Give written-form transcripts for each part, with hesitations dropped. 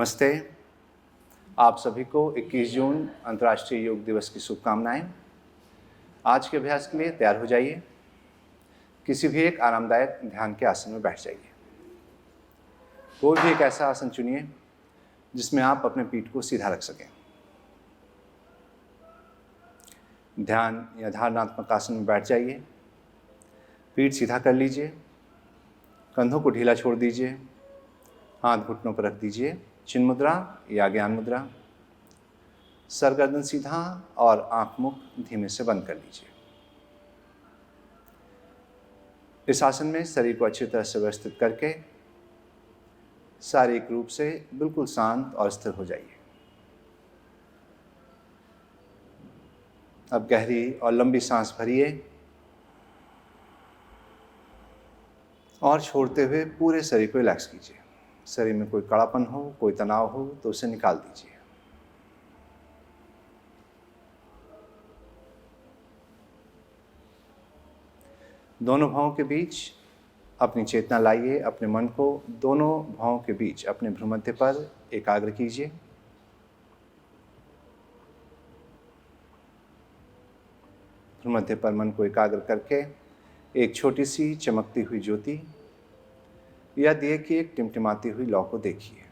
नमस्ते। आप सभी को 21 जून अंतर्राष्ट्रीय योग दिवस की शुभकामनाएं। आज के अभ्यास के लिए तैयार हो जाइए। किसी भी एक आरामदायक ध्यान के आसन में बैठ जाइए। कोई भी एक ऐसा आसन चुनिए जिसमें आप अपने पीठ को सीधा रख सकें। ध्यान या धारणात्मक आसन में बैठ जाइए। पीठ सीधा कर लीजिए, कंधों को ढीला छोड़ दीजिए, हाथ घुटनों पर रख दीजिए। चिन्ह मुद्रा या ज्ञान मुद्रा। सर गर्दन सीधा और आंख मुख धीमे से बंद कर लीजिए। इस आसन में शरीर को अच्छी तरह से व्यवस्थित करके शारीरिक रूप से बिल्कुल शांत और स्थिर हो जाइए। अब गहरी और लंबी सांस भरिए और छोड़ते हुए पूरे शरीर को रिलैक्स कीजिए। शरीर में कोई कड़ापन हो, कोई तनाव हो तो उसे निकाल दीजिए। दोनों भौं के बीच अपनी चेतना लाइए। अपने मन को दोनों भौं के बीच अपने भ्रूमध्य पर एकाग्र कीजिए। भ्रूमध्य पर मन को एकाग्र करके एक छोटी सी चमकती हुई ज्योति या दिए की एक टिमटिमाती हुई लौ को देखिए।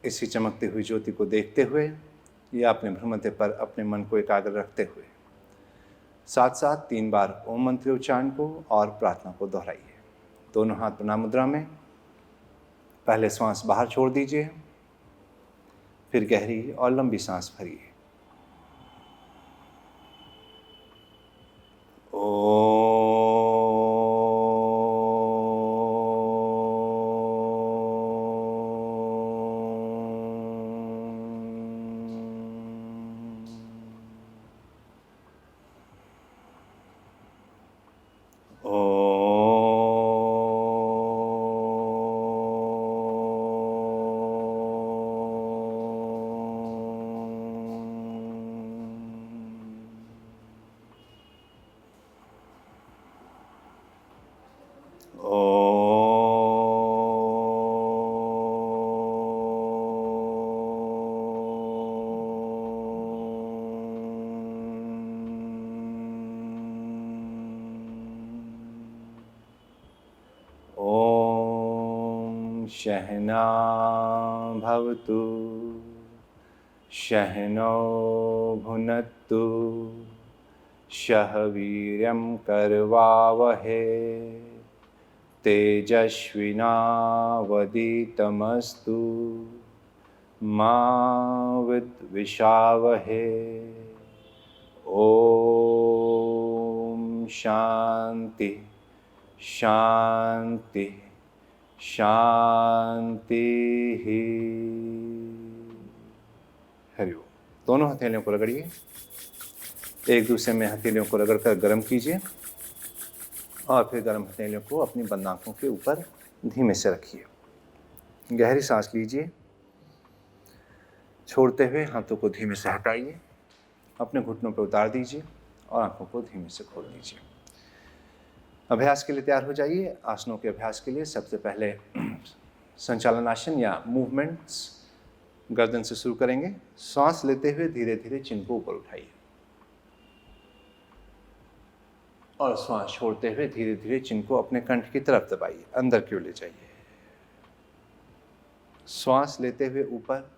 इसी चमकती हुई ज्योति को देखते हुए या अपने भ्रूमध्य पर अपने मन को एकाग्र रखते हुए साथ साथ 3 बार ओम मंत्र उच्चारण को और प्रार्थना को दोहराइए। दोनों हाथ प्रणाम मुद्रा में। पहले श्वास बाहर छोड़ दीजिए, फिर गहरी और लंबी सांस भरिए। सहना भवतु, सहनौ भुनक्तु, सह वीर्यं करवावहै, तेजस्विनावधीतमस्तु मा विद्विषावहै। ओम शांति शांति शांति ही। हरिओम। दोनों हथेलियों को रगड़िए। एक दूसरे में हथेलियों को रगड़कर गर्म कीजिए और फिर गर्म हथेलियों को अपनी बंद आंखों के ऊपर धीमे से रखिए। गहरी सांस लीजिए। छोड़ते हुए हाथों को धीमे से हटाइए, अपने घुटनों पर उतार दीजिए और आंखों को धीमे से खोल दीजिए। अभ्यास के लिए तैयार हो जाइए। आसनों के अभ्यास के लिए सबसे पहले संचालन आसन या मूवमेंट्स गर्दन से शुरू करेंगे। सांस लेते हुए धीरे धीरे चिन्ह को ऊपर उठाइए और श्वास छोड़ते हुए धीरे धीरे चिन्ह को अपने कंठ की तरफ दबाइए, अंदर की ओर ले जाइए। श्वास लेते हुए ऊपर,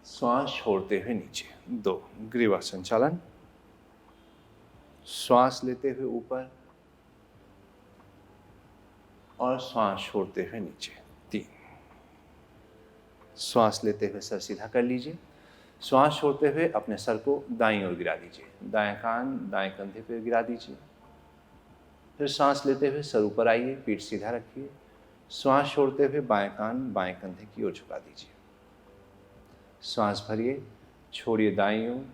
श्वास छोड़ते हुए नीचे। 2 ग्रीवा संचालन। श्वास लेते हुए ऊपर और श्वास छोड़ते हुए नीचे। 3 श्वास लेते हुए सर सीधा कर लीजिए। श्वास छोड़ते हुए अपने सर को दाईं ओर गिरा दीजिए। दाएं कान दाएं कंधे पर गिरा दीजिए। फिर सांस लेते हुए सर ऊपर आइए, पीठ सीधा रखिए। श्वास छोड़ते हुए बाएं कान बाएं कंधे की ओर झुका दीजिए। श्वास भरिए, छोड़िए दाईं ओर।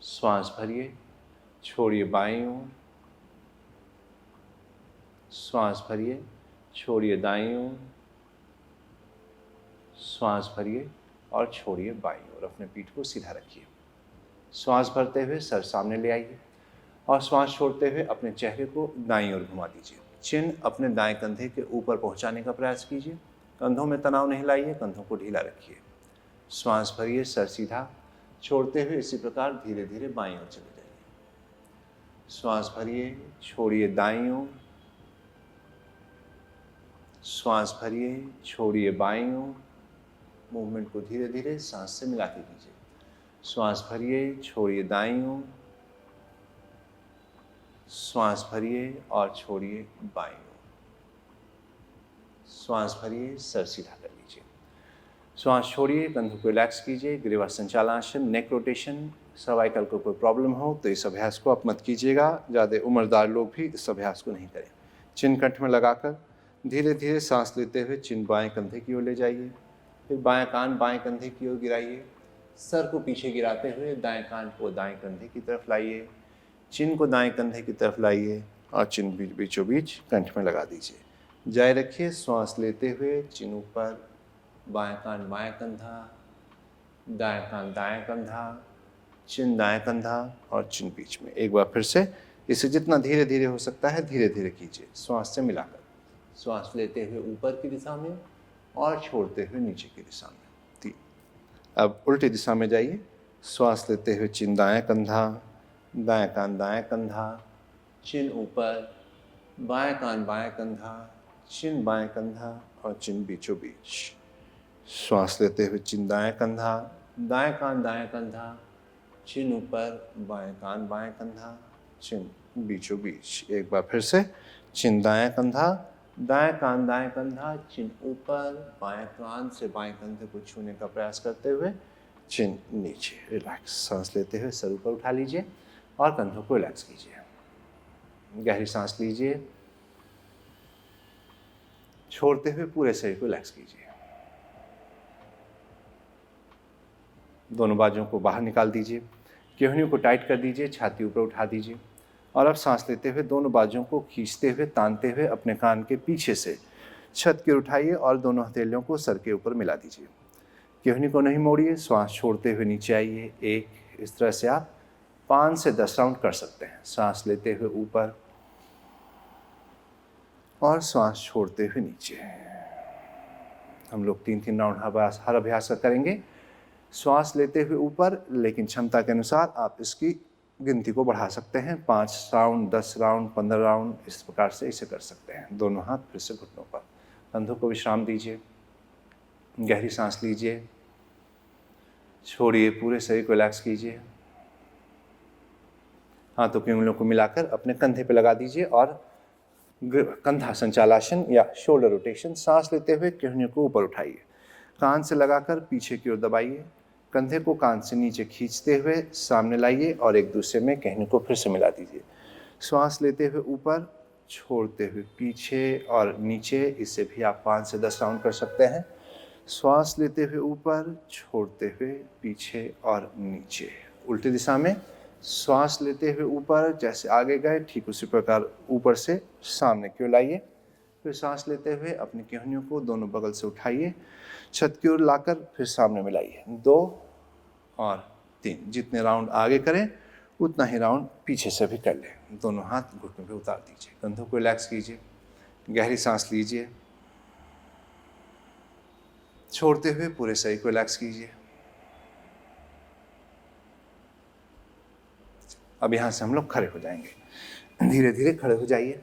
श्वास भरिए, छोड़िए बाईं ओर। श्वास भरिए, छोड़िए दाईं ओर। श्वास भरिए और छोड़िए बाईं ओर। अपने पीठ को सीधा रखिए। श्वास भरते हुए सर सामने ले आइए और श्वास छोड़ते हुए अपने चेहरे को दाईं ओर घुमा दीजिए। चिन अपने दाएं कंधे के ऊपर पहुंचाने का प्रयास कीजिए। कंधों में तनाव नहीं लाइए, कंधों को ढीला रखिए। श्वास भरिए, सर सीधा, छोड़ते हुए इसी प्रकार धीरे धीरे बाईं ओर चले जाइए। श्वास भरिए, छोड़िए दाईं ओर, श्वास भरिए, छोड़िए बाईं ओर। मूवमेंट को धीरे धीरे सांस से मिला के कीजिए। श्वास भरिए, छोड़िए दाईं ओर, श्वास भरिए और छोड़िए बाईं ओर। श्वास भरिए, सर सीधा कर लीजिए। श्वास छोड़िए, कंधों को रिलैक्स कीजिए। ग्रीवा संचालनासन, नेक रोटेशन। सर्वाइकल को कोई प्रॉब्लम हो तो इस अभ्यास को आप मत कीजिएगा। ज़्यादा उम्रदार लोग भी इस अभ्यास को नहीं करें। चिन कंठ में लगाकर धीरे धीरे सांस लेते हुए चिन बाएं कंधे की ओर ले जाइए। फिर बाएं कान बाएं कंधे की ओर गिराइए। सर को पीछे गिराते हुए दाएं कान को दाएं कंधे की तरफ लाइए। चिन को दाएं कंधे की तरफ लाइए और चिन बीचों बीच कंठ में लगा दीजिए। जारी रखिए। श्वास लेते हुए चिन ऊपर, बाएं कान बाएं कंधा, दाएं कान दाएं कंधा, चिन दाएं कंधा और चिन बीच में। एक बार फिर से इसे जितना धीरे धीरे हो सकता है धीरे धीरे कीजिए, श्वास से मिलाकर। श्वास लेते हुए ऊपर की दिशा में और छोड़ते हुए नीचे की दिशा में। 3। अब उल्टी दिशा में जाइए। श्वास लेते हुए चिन दाएं कंधा, दाएं कान दाएं कंधा, चिन ऊपर, बाएं कान बाएं कंधा, चिन बाएं कंधा और चिन बीचों बीच। श्वास लेते हुए चिन दाएं कंधा, दाएं कान दाएं कंधा, चिन ऊपर, बाएं कान बाएं कंधा, चिन बीचों बीच। एक बार फिर से चिन दाएं कंधा, दाएं कान दाएं कंधा, चिन ऊपर, बाएं कान से बाएं कंधे को छूने का प्रयास करते हुए चिन नीचे। रिलैक्स। सांस लेते हुए सर ऊपर उठा लीजिए और कंधों को रिलैक्स कीजिए। गहरी सांस लीजिए, छोड़ते हुए पूरे शरीर को रिलैक्स कीजिए। दोनों बाजुओं को बाहर निकाल दीजिए। केहनियों को टाइट कर दीजिए, छाती ऊपर उठा दीजिए और अब सांस लेते हुए दोनों बाजुओं को खींचते हुए तानते हुए अपने कान के पीछे से छत की ओर उठाइए और दोनों हथेलियों को सर के ऊपर मिला दीजिए। केहनी को नहीं मोड़िए। श्वास छोड़ते हुए नीचे आइए। इस तरह से आप 5 से 10 राउंड कर सकते हैं। सांस लेते हुए ऊपर और श्वास छोड़ते हुए नीचे। हम लोग 3-3 राउंड हर अभ्यास का करेंगे। श्वास लेते हुए ऊपर, लेकिन क्षमता के अनुसार आप इसकी गिनती को बढ़ा सकते हैं। 5 राउंड, 10 राउंड, 15 राउंड, इस प्रकार से इसे कर सकते हैं। दोनों हाथ फिर से घुटनों पर। कंधों को विश्राम दीजिए। गहरी सांस लीजिए, छोड़िए, पूरे शरीर को रिलैक्स कीजिए। हाथों की उंगलियों को मिलाकर अपने कंधे पे लगा दीजिए और कंधा संचालासन या शोल्डर रोटेशन। सांस लेते हुए केहनियों को ऊपर उठाइए, कान से लगाकर पीछे की ओर दबाइए। कंधे को कान से नीचे खींचते हुए सामने लाइए और एक दूसरे में कहने को फिर से मिला दीजिए। श्वास लेते हुए ऊपर, छोड़ते हुए पीछे और नीचे। इससे भी आप 5 से 10 राउंड कर सकते हैं। श्वास लेते हुए ऊपर, छोड़ते हुए पीछे और नीचे। उल्टी दिशा में श्वास लेते हुए ऊपर, जैसे आगे गए ठीक उसी प्रकार ऊपर से सामने की ओर लाइए। फिर सांस लेते हुए अपनी केहनियों को दोनों बगल से उठाइए, छत की ओर लाकर फिर सामने मिलाइए। 2 और 3। जितने राउंड आगे करें उतना ही राउंड पीछे से भी कर लें। दोनों हाथ घुटनों पे उतार दीजिए। कंधों को रिलैक्स कीजिए। गहरी सांस लीजिए, छोड़ते हुए पूरे शरीर को रिलैक्स कीजिए। अब यहाँ से हम लोग खड़े हो जाएंगे। धीरे धीरे खड़े हो जाइए।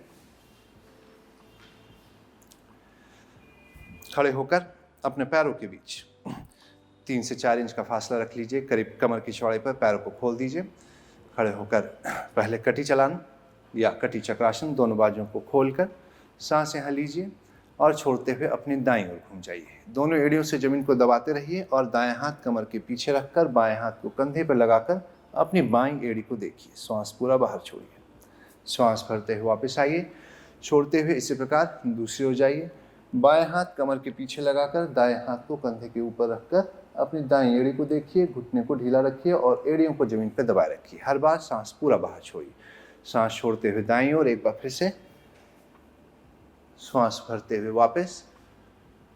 खड़े होकर अपने पैरों के बीच 3 से 4 इंच का फासला रख लीजिए। करीब कमर की चौड़ाई पर पैरों को खोल दीजिए। खड़े होकर पहले कटी चलान या कटी चक्रासन, दोनों बाजुओं को खोलकर सांस यहाँ लीजिए और छोड़ते हुए अपनी दाईं ओर घूम जाइए। दोनों एड़ियों से जमीन को दबाते रहिए और दाएं हाथ कमर के पीछे रखकर बाएं हाथ को कंधे पर लगाकर अपनी बाईं एड़ी को देखिए। श्वास पूरा बाहर छोड़िए। श्वास भरते हुए वापस आइए, छोड़ते हुए इसी प्रकार दूसरी ओर जाइए। बाएं हाथ कमर के पीछे लगाकर दाएं हाथ को कंधे के ऊपर रखकर अपनी दाईं एड़ी को देखिए। घुटने को ढीला रखिए और एड़ियों को जमीन पर दबाए रखिए। हर बार सांस पूरा बाहर छोड़िए। सांस छोड़ते हुए दाईं ओर, एक बार फिर से श्वास भरते हुए वापस,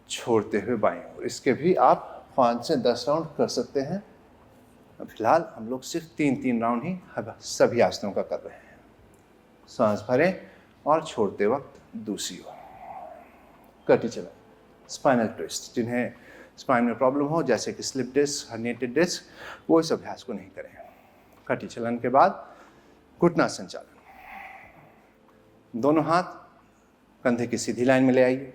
छोड़ते हुए बाईं ओर। इसके भी आप 5 से 10 राउंड कर सकते हैं। फिलहाल हम लोग सिर्फ 3 राउंड ही सभी आसनों का कर रहे हैं। सांस भरें और छोड़ते वक्त दूसरी ओर। कटी चलन, स्पाइनल ट्विस्ट। जिन्हें स्पाइन में प्रॉब्लम हो जैसे कि स्लिप डिस्क, हर्निएटेड डिस्क, वो इस अभ्यास को नहीं करें। कटी चलन के बाद घुटना संचालन। दोनों हाथ कंधे की सीधी लाइन में ले आइए।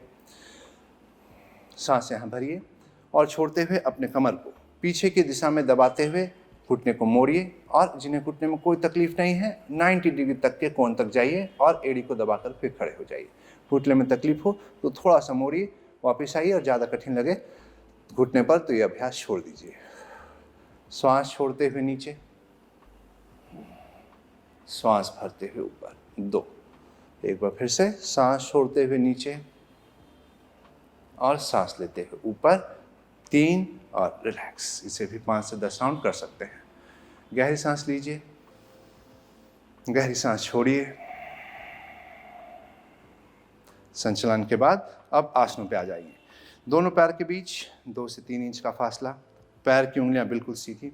सांस यहाँ भरिए और छोड़ते हुए अपने कमर को पीछे की दिशा में दबाते हुए घुटने को मोड़िए और जिन्हें घुटने में कोई तकलीफ नहीं है 90 डिग्री तक के कोण तक जाइए और एड़ी को दबाकर फिर खड़े हो जाइए। घुटने में तकलीफ हो तो थोड़ा सा मोड़िए, वापस आइए और ज़्यादा कठिन लगे घुटने पर तो ये अभ्यास छोड़ दीजिए। श्वास छोड़ते हुए नीचे, श्वास भरते हुए ऊपर। 2, एक बार फिर से सांस छोड़ते हुए नीचे और सांस लेते हुए ऊपर। 3 और रिलैक्स। इसे भी 5 से 10 राउंड कर सकते हैं। गहरी सांस लीजिए, गहरी सांस छोड़िए। संचलन के बाद अब आसनों पे आ जाइए। दोनों पैर के बीच 2 से 3 इंच का फासला, पैर की उंगलियां बिल्कुल सीधी।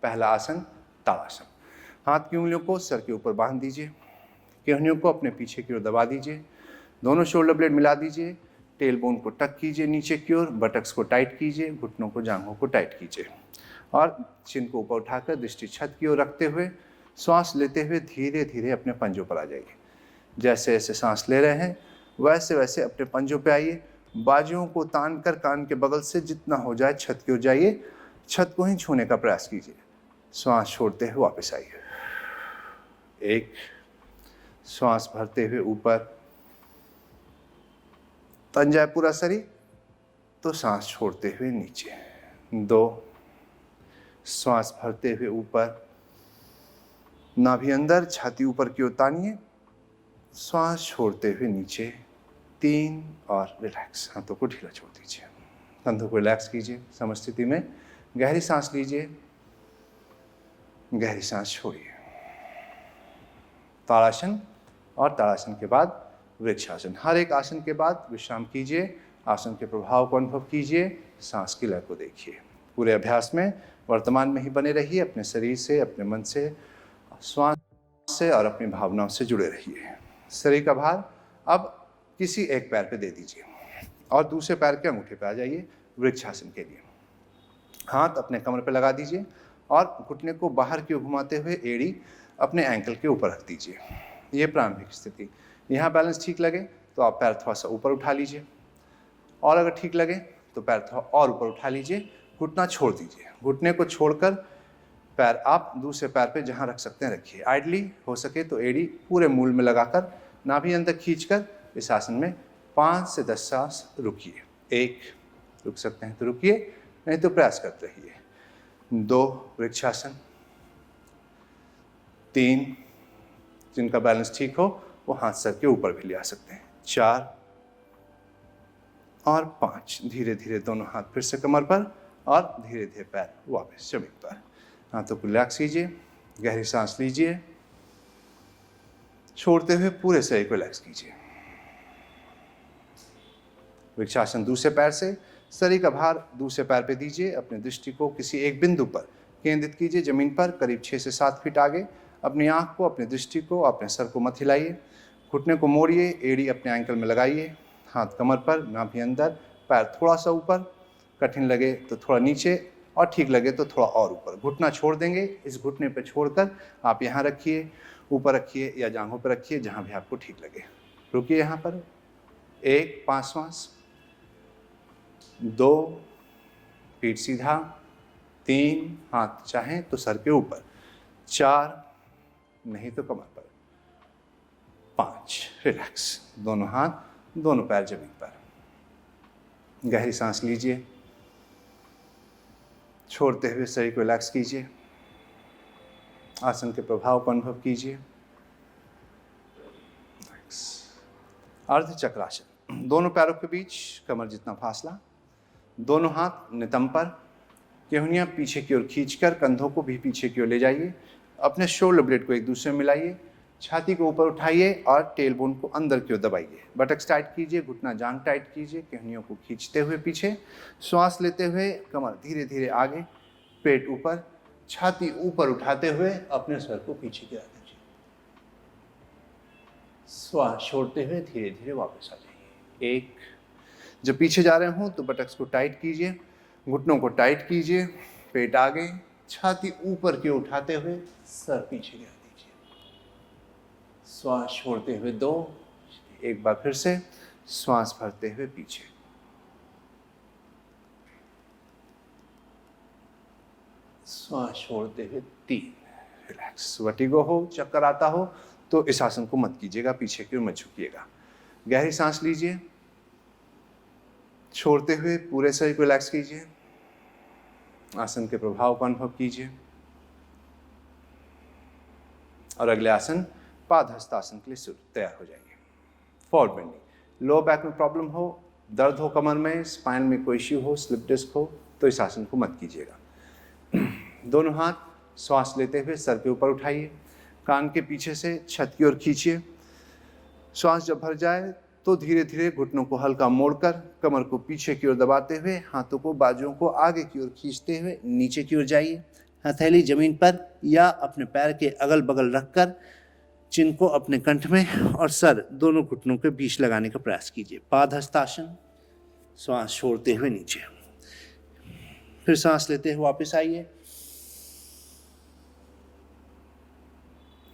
पहला आसन ताड़ासन। हाथ की उंगलियों को सर के ऊपर बांध दीजिए, केहनियों को अपने पीछे की ओर दबा दीजिए, दोनों शोल्डर ब्लेड मिला दीजिए, टेल बोन को टक कीजिए नीचे की ओर, बटक्स को टाइट कीजिए, घुटनों को, जांघों को टाइट कीजिए और चिन को ऊपर उठाकर दृष्टि छत की ओर रखते हुए श्वास लेते हुए धीरे धीरे अपने पंजों पर आ जाइए। जैसे जैसे सांस ले रहे हैं वैसे वैसे अपने पंजों पे आइए। बाजुओं को तान कर कान के बगल से जितना हो जाए छत की ओर जाइए, छत को ही छूने का प्रयास कीजिए। श्वास छोड़ते हुए वापस आइए। 1, श्वास भरते हुए ऊपर, तन जाए पूरा शरीर तो सांस छोड़ते हुए नीचे। 2, श्वास भरते हुए ऊपर, नाभि अंदर, छाती ऊपर की ओर तानिए, श्वास छोड़ते हुए नीचे। 3 और रिलैक्स। हाथों को ढीला छोड़ दीजिए, कंधों को रिलैक्स कीजिए। समस्थिति में गहरी सांस लीजिए, गहरी सांस छोड़िए। ताड़ासन और ताड़ासन के बाद वृक्षासन। हर एक आसन के बाद विश्राम कीजिए, आसन के प्रभाव को अनुभव कीजिए, सांस की लय को देखिए। पूरे अभ्यास में वर्तमान में ही बने रहिए, अपने शरीर से, अपने मन से, श्वास से और अपनी भावनाओं से जुड़े रहिए। शरीर का भार अब किसी एक पैर पे दे दीजिए और दूसरे पैर के अंगूठे पे आ जाइए वृक्षासन के लिए। हाथ अपने कमर पे लगा दीजिए और घुटने को बाहर की ओर घुमाते हुए एड़ी अपने एंकल के ऊपर रख दीजिए। ये प्रारंभिक स्थिति। यहाँ बैलेंस ठीक लगे तो आप पैर थोड़ा सा ऊपर उठा लीजिए और अगर ठीक लगे तो पैर थोड़ा और ऊपर उठा लीजिए। घुटना छोड़ दीजिए, घुटने को छोड़कर पैर आप दूसरे पैर पे जहाँ रख सकते हैं रखिए। आइडली हो सके तो एड़ी पूरे मूल में लगाकर नाभि अंदर खींचकर इस आसन में 5 से 10 सांस रुकिए। 1, रुक सकते हैं तो रुकिए, नहीं तो प्रयास करते रहिए। 2, वृक्षासन। 3, जिनका बैलेंस ठीक हो वो हाथ सर के ऊपर भी ले आ सकते हैं। 4 और 5। धीरे धीरे दोनों हाथ फिर से कमर पर और धीरे धीरे पैर वापस जमीन पर। हाथों को रिलैक्स कीजिए, गहरी सांस लीजिए, छोड़ते हुए पूरे शरीर को रिलैक्स कीजिए। वृक्षासन। दूसरे पैर से शरीर का भार दूसरे पैर पे दीजिए। अपनी दृष्टि को किसी एक बिंदु पर केंद्रित कीजिए, जमीन पर करीब 6 से 7 फीट आगे। अपनी आंख को, अपनी दृष्टि को, अपने सर को मत हिलाइए। घुटने को मोड़िए, एड़ी अपने एंकल में लगाइए, हाथ कमर पर, नाभि अंदर, पैर थोड़ा सा ऊपर, कठिन लगे तो थोड़ा नीचे और ठीक लगे तो थोड़ा और ऊपर। घुटना छोड़ देंगे, इस घुटने पर छोड़कर आप यहाँ रखिए, ऊपर रखिए या जांघों पर रखिए, जहाँ भी आपको ठीक लगे। रुकिए यहाँ पर। 1, 5 श्वास। 2, पीठ सीधा। 3, हाथ चाहें तो सर के ऊपर। 4, नहीं तो कमर पर। 5, रिलैक्स। दोनों हाथ, दोनों पैर जमीन पर। गहरी सांस लीजिए, छोड़ते हुए शरीर को रिलैक्स कीजिए। आसन के प्रभाव को अनुभव कीजिए। अर्ध चक्रासन। दोनों पैरों के बीच कमर जितना फासला, दोनों हाथ नितंब पर, केहनियाँ पीछे की ओर खींचकर कंधों को भी पीछे की ओर ले जाइए। अपने शोल्डर ब्लेड को एक दूसरे में मिलाइए, छाती को ऊपर उठाइए और टेल बोन को अंदर की ओर दबाइए। बटक्स टाइट कीजिए, घुटना जांघ टाइट कीजिए, केहनियों को खींचते हुए पीछे। श्वास लेते हुए कमर धीरे धीरे आगे, पेट ऊपर, छाती ऊपर उठाते हुए अपने सर को पीछे गिरा दीजिए। श्वास छोड़ते हुए धीरे धीरे वापस आ जाइए। एक, जब पीछे जा रहे हो तो बटक्स को टाइट कीजिए, घुटनों को टाइट कीजिए, पेट आगे, छाती ऊपर की उठाते हुए सर पीछे गिरा दीजिए। श्वास छोड़ते हुए दो, एक बार फिर से श्वास भरते हुए पीछे। श्वास छोड़ते हुए तीन। रिलैक्स। वर्टिगो हो, चक्कर आता हो तो इस आसन को मत कीजिएगा, पीछे की ओर मत झुकिएगा। गहरी सांस लीजिए, छोड़ते हुए पूरे शरीर को रिलैक्स कीजिए। आसन के प्रभाव को अनुभव कीजिए। और अगले आसन पादहस्तासन के लिए तैयार हो जाइए। Forward bending. लो बैक में प्रॉब्लम हो, दर्द हो कमर में, स्पाइन में कोई इश्यू हो, स्लिप डिस्क हो तो इस आसन को मत कीजिएगा। दोनों हाथ श्वास लेते हुए सर के ऊपर उठाइए, कान के पीछे से छत की ओर खींचिए। श्वास जब भर जाए तो धीरे धीरे घुटनों को हल्का मोड़कर कमर को पीछे की ओर दबाते हुए हाथों को बाजुओं को आगे की ओर खींचते हुए नीचे की ओर जाइए। हथेली जमीन पर या अपने पैर के अगल बगल रखकर चिन को अपने कंठ में और सर दोनों घुटनों के बीच लगाने का प्रयास कीजिए। पादहस्तासन। श्वास छोड़ते हुए नीचे, फिर सांस लेते हुए वापस आइए।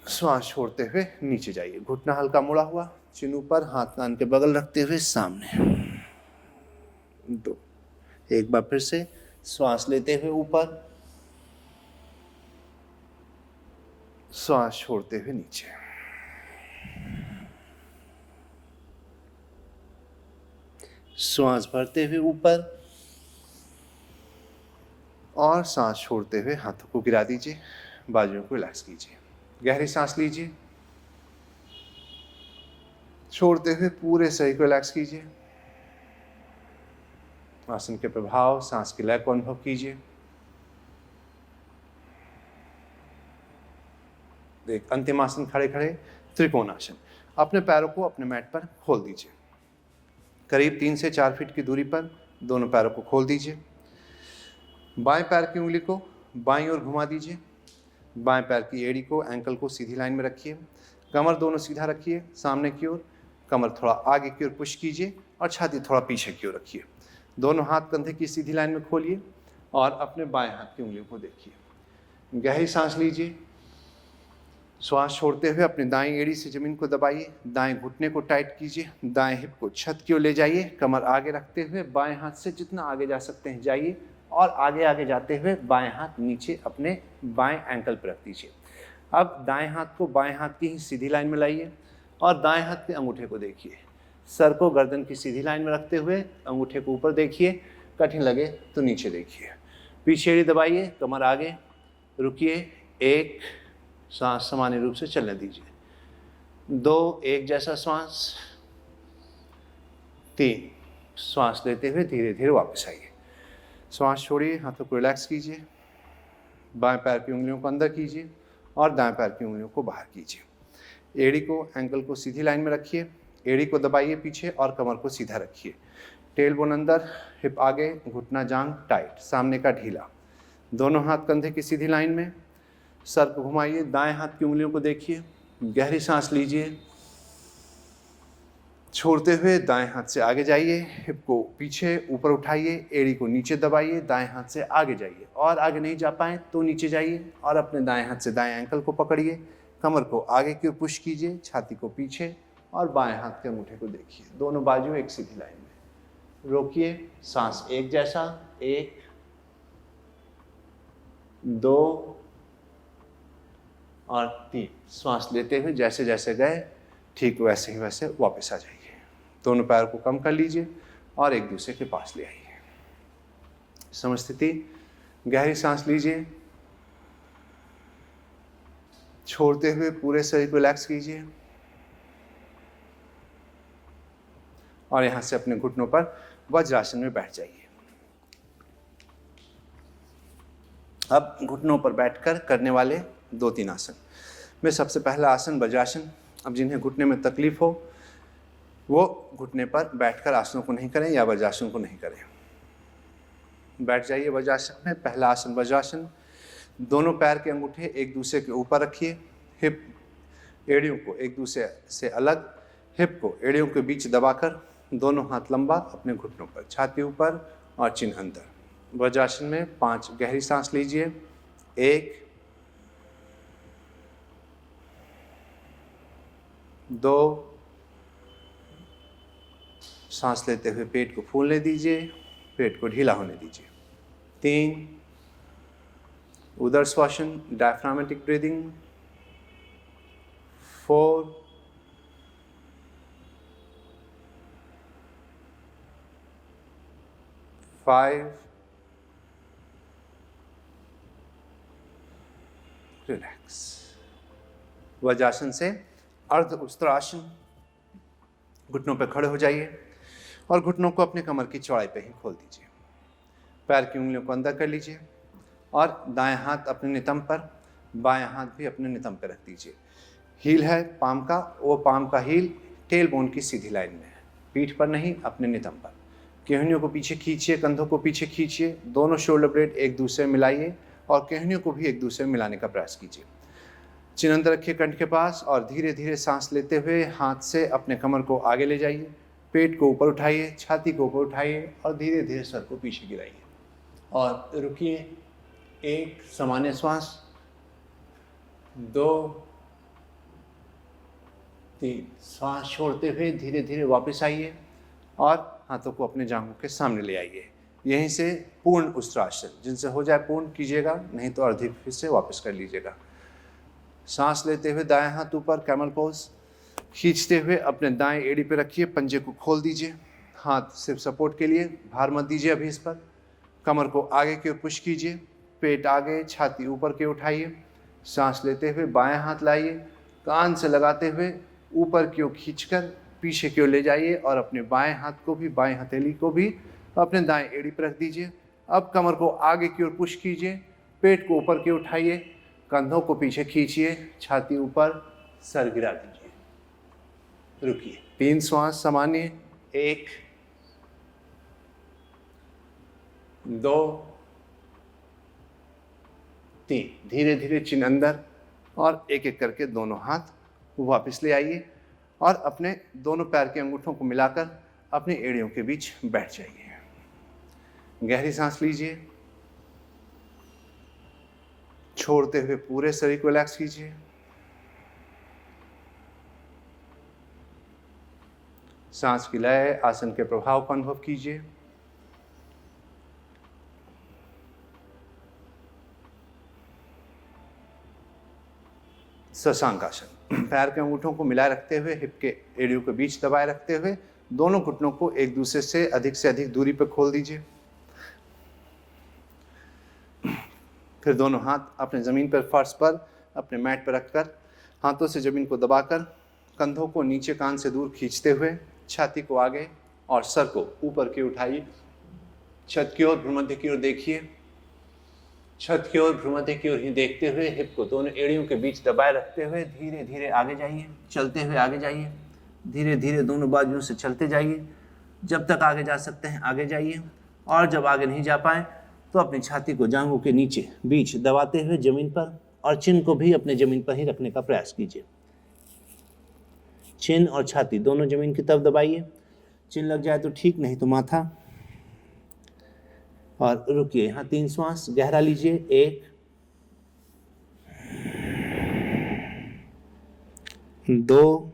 श्वास छोड़ते हुए नीचे जाइए। घुटना हल्का मुड़ा हुआ, चिन ऊपर, हाथ कान के बगल रखते हुए सामने। दो, एक बार फिर से श्वास लेते हुए ऊपर, श्वास छोड़ते हुए नीचे। श्वास भरते हुए ऊपर और सांस छोड़ते हुए हाथों को गिरा दीजिए, बाजुओं को रिलैक्स कीजिए। गहरी सांस लीजिए, छोड़ते हुए पूरे शरीर को रिलैक्स कीजिए। आसन के प्रभाव, सांस की लय को अनुभव कीजिए। एक अंतिम आसन, खड़े खड़े त्रिकोणासन। अपने पैरों को अपने मैट पर खोल दीजिए। करीब 3 से 4 फीट की दूरी पर दोनों पैरों को खोल दीजिए। बाएं पैर की उंगली को बाईं ओर घुमा दीजिए। बाएं पैर की एड़ी को, एंकल को सीधी लाइन में रखिए। कमर दोनों सीधा रखिए सामने की ओर। कमर थोड़ा आगे की ओर पुश कीजिए और छाती थोड़ा पीछे की ओर रखिए। दोनों हाथ कंधे की सीधी लाइन में खोलिए और अपने बाएं हाथ की उंगलियों को देखिए। गहरी सांस लीजिए। श्वास छोड़ते हुए अपनी दाईं एड़ी से जमीन को दबाइए। दाएं घुटने को टाइट कीजिए। दाएं हिप को छत की ओर ले जाइए। कमर आगे रखते हुए बाएं हाथ से जितना आगे जा सकते हैं जाइए और आगे आगे जाते हुए बाएं हाथ नीचे अपने बाएं एंकल पर रख दीजिए। अब दाएं हाथ को बाएं हाथ की ही सीधी लाइन में लाइए और दाएं हाथ के अंगूठे को देखिए। सर को गर्दन की सीधी लाइन में रखते हुए अंगूठे को ऊपर देखिए। कठिन लगे तो नीचे देखिए। पीछे एड़ी दबाइए, कमर आगे, रुकिए। 1, सांस सामान्य रूप से चलने दीजिए। 2, एक जैसा श्वास। 3, श्वास लेते हुए धीरे धीरे वापस आइए। श्वास छोड़िए, हाथों को रिलैक्स कीजिए। बाएं पैर की उंगलियों को अंदर कीजिए और दाएं पैर की उंगलियों को बाहर कीजिए। एड़ी को, एंकल को सीधी लाइन में रखिए। एड़ी को दबाइए पीछे और कमर को सीधा रखिए। टेल बोन अंदर, हिप आगे, घुटना जांघ टाइट, सामने का ढीला। दोनों हाथ कंधे की सीधी लाइन में। सर को घुमाइए, दाएं हाथ की उंगलियों को देखिए। गहरी सांस लीजिए। छोड़ते हुए दाएं हाथ से आगे जाइए। हिप को पीछे ऊपर उठाइए। एड़ी को नीचे दबाइए। दाएं हाथ से आगे जाइए और आगे नहीं जा पाए तो नीचे जाइए और अपने दाएं हाथ से दाएं एंकल को पकड़िए। कमर को आगे की ओर पुश कीजिए, छाती को पीछे और बाएं हाथ के अंगूठे को देखिए। दोनों बाजू एक सीधी लाइन में। रोकिए, सांस एक जैसा। 1, 2 और 3। श्वास लेते हुए जैसे जैसे गए ठीक वैसे ही वैसे वापस आ जाइए। दोनों पैर को कम कर लीजिए और एक दूसरे के पास ले आइए। समस्थिति। गहरी सांस लीजिए। छोड़ते हुए पूरे शरीर को रिलैक्स कीजिए और यहां से अपने घुटनों पर वज्रासन में बैठ जाइए। अब घुटनों पर बैठकर करने वाले 2-3 आसन में सबसे पहला आसन वज्रासन। अब जिन्हें घुटने में तकलीफ हो वो घुटने पर बैठकर आसनों को नहीं करें या वज्रासन को नहीं करें। बैठ जाइए वज्रासन में। पहला आसन वज्रासन। दोनों पैर के अंगूठे एक दूसरे के ऊपर रखिए, हिप एड़ियों को एक दूसरे से अलग, हिप को एड़ियों के बीच दबाकर दोनों हाथ लंबा अपने घुटनों पर, छाती ऊपर और चिन्ह अंदर। वज्रासन में 5 गहरी सांस लीजिए। 1 2, सांस लेते हुए पेट को फूलने दीजिए, पेट को ढीला होने दीजिए। 3 उदर श्वासन, डायफ्रामेटिक ब्रीदिंग। 4 5 रिलैक्स। वज्रासन से अर्ध उत्तरासन, घुटनों पर खड़े हो जाइए और घुटनों को अपने कमर की चौड़ाई पे ही खोल दीजिए। पैर की उंगलियों को अंदर कर लीजिए और दाएं हाथ अपने नितंब पर, बाएं हाथ भी अपने नितंब पर रख दीजिए। हील है पाम का, वो पाम का हील टेल बोन की सीधी लाइन में है, पीठ पर नहीं, अपने नितंब पर। केहनियों को पीछे खींचिए, कंधों को पीछे खींचिए, दोनों शोल्डर ब्लेड एक दूसरे में मिलाइए और केहनियों को भी एक दूसरे में मिलाने का प्रयास कीजिए। चिन्ह अंदर रखिए कंठ के पास और धीरे धीरे सांस लेते हुए हाथ से अपने कमर को आगे ले जाइए, पेट को ऊपर उठाइए, छाती को ऊपर उठाइए और धीरे धीरे सर को पीछे गिराइए और रुकिए। 1 सामान्य श्वास, 2 3 श्वास छोड़ते हुए धीरे धीरे वापस आइए और हाथों को अपने जांघों के सामने ले आइए। यहीं से पूर्ण उत्तरासन, जिनसे हो जाए पूर्ण कीजिएगा, नहीं तो अर्धी फिर से वापस कर लीजिएगा। सांस लेते हुए दाएं हाथ ऊपर, कैमल पोज, खींचते हुए अपने दाएं एड़ी पे रखिए, पंजे को खोल दीजिए, हाथ सिर्फ सपोर्ट के लिए, भार मत दीजिए अभी इस पर। कमर को आगे की ओर पुश कीजिए, पेट आगे, छाती ऊपर की उठाइए। सांस लेते हुए बाएं हाथ लाइए, कान से लगाते हुए ऊपर की ओर खींचकर पीछे की ओर ले जाइए और अपने बाएं हाथ को भी, बाएं हथेली को भी अपने दाएं एड़ी पर रख दीजिए। अब कमर को आगे की ओर पुश कीजिए, पेट को ऊपर की ओर उठाइए, कंधों को पीछे खींचिए, छाती ऊपर, सर गिरा दीजिए। रुकिए। 3 श्वास सामान्य। 1 2 3। धीरे धीरे चिन्ह अंदर और एक एक करके दोनों हाथ वापस ले आइए और अपने दोनों पैर के अंगूठों को मिलाकर अपनी एड़ियों के बीच बैठ जाइए। गहरी सांस लीजिए, छोड़ते हुए पूरे शरीर को रिलैक्स कीजिए। सांस की लय, आसन के प्रभाव का अनुभव कीजिए। शशांक आसन, पैर के अंगूठों को मिलाए रखते हुए, हिप के एड़ियों के बीच दबाए रखते हुए दोनों घुटनों को एक दूसरे से अधिक दूरी पर खोल दीजिए। फिर दोनों हाथ अपने ज़मीन पर, फर्श पर, अपने मैट पर रखकर हाथों से ज़मीन को दबाकर कंधों को नीचे कान से दूर खींचते हुए छाती को आगे और सर को ऊपर की उठाइए। छत की ओर, भ्रूमध्य की ओर देखिए। छत की ओर, भ्रूमध्य की ओर ही देखते हुए हिप को दोनों एड़ियों के बीच दबाए रखते हुए धीरे धीरे आगे जाइए। चलते हुए आगे जाइए, धीरे धीरे दोनों बाजुओं से चलते जाइए। जब तक आगे जा सकते हैं आगे जाइए और जब आगे नहीं जा पाए तो अपनी छाती को जांघों के नीचे बीच दबाते हुए जमीन पर और चिन्ह को भी अपने जमीन पर ही रखने का प्रयास कीजिए। चिन्ह और छाती दोनों जमीन की तरफ दबाइए। चिन्ह लग जाए तो ठीक, नहीं तो माथा। और रुकिए। यहाँ 3 श्वास गहरा लीजिए। 1 2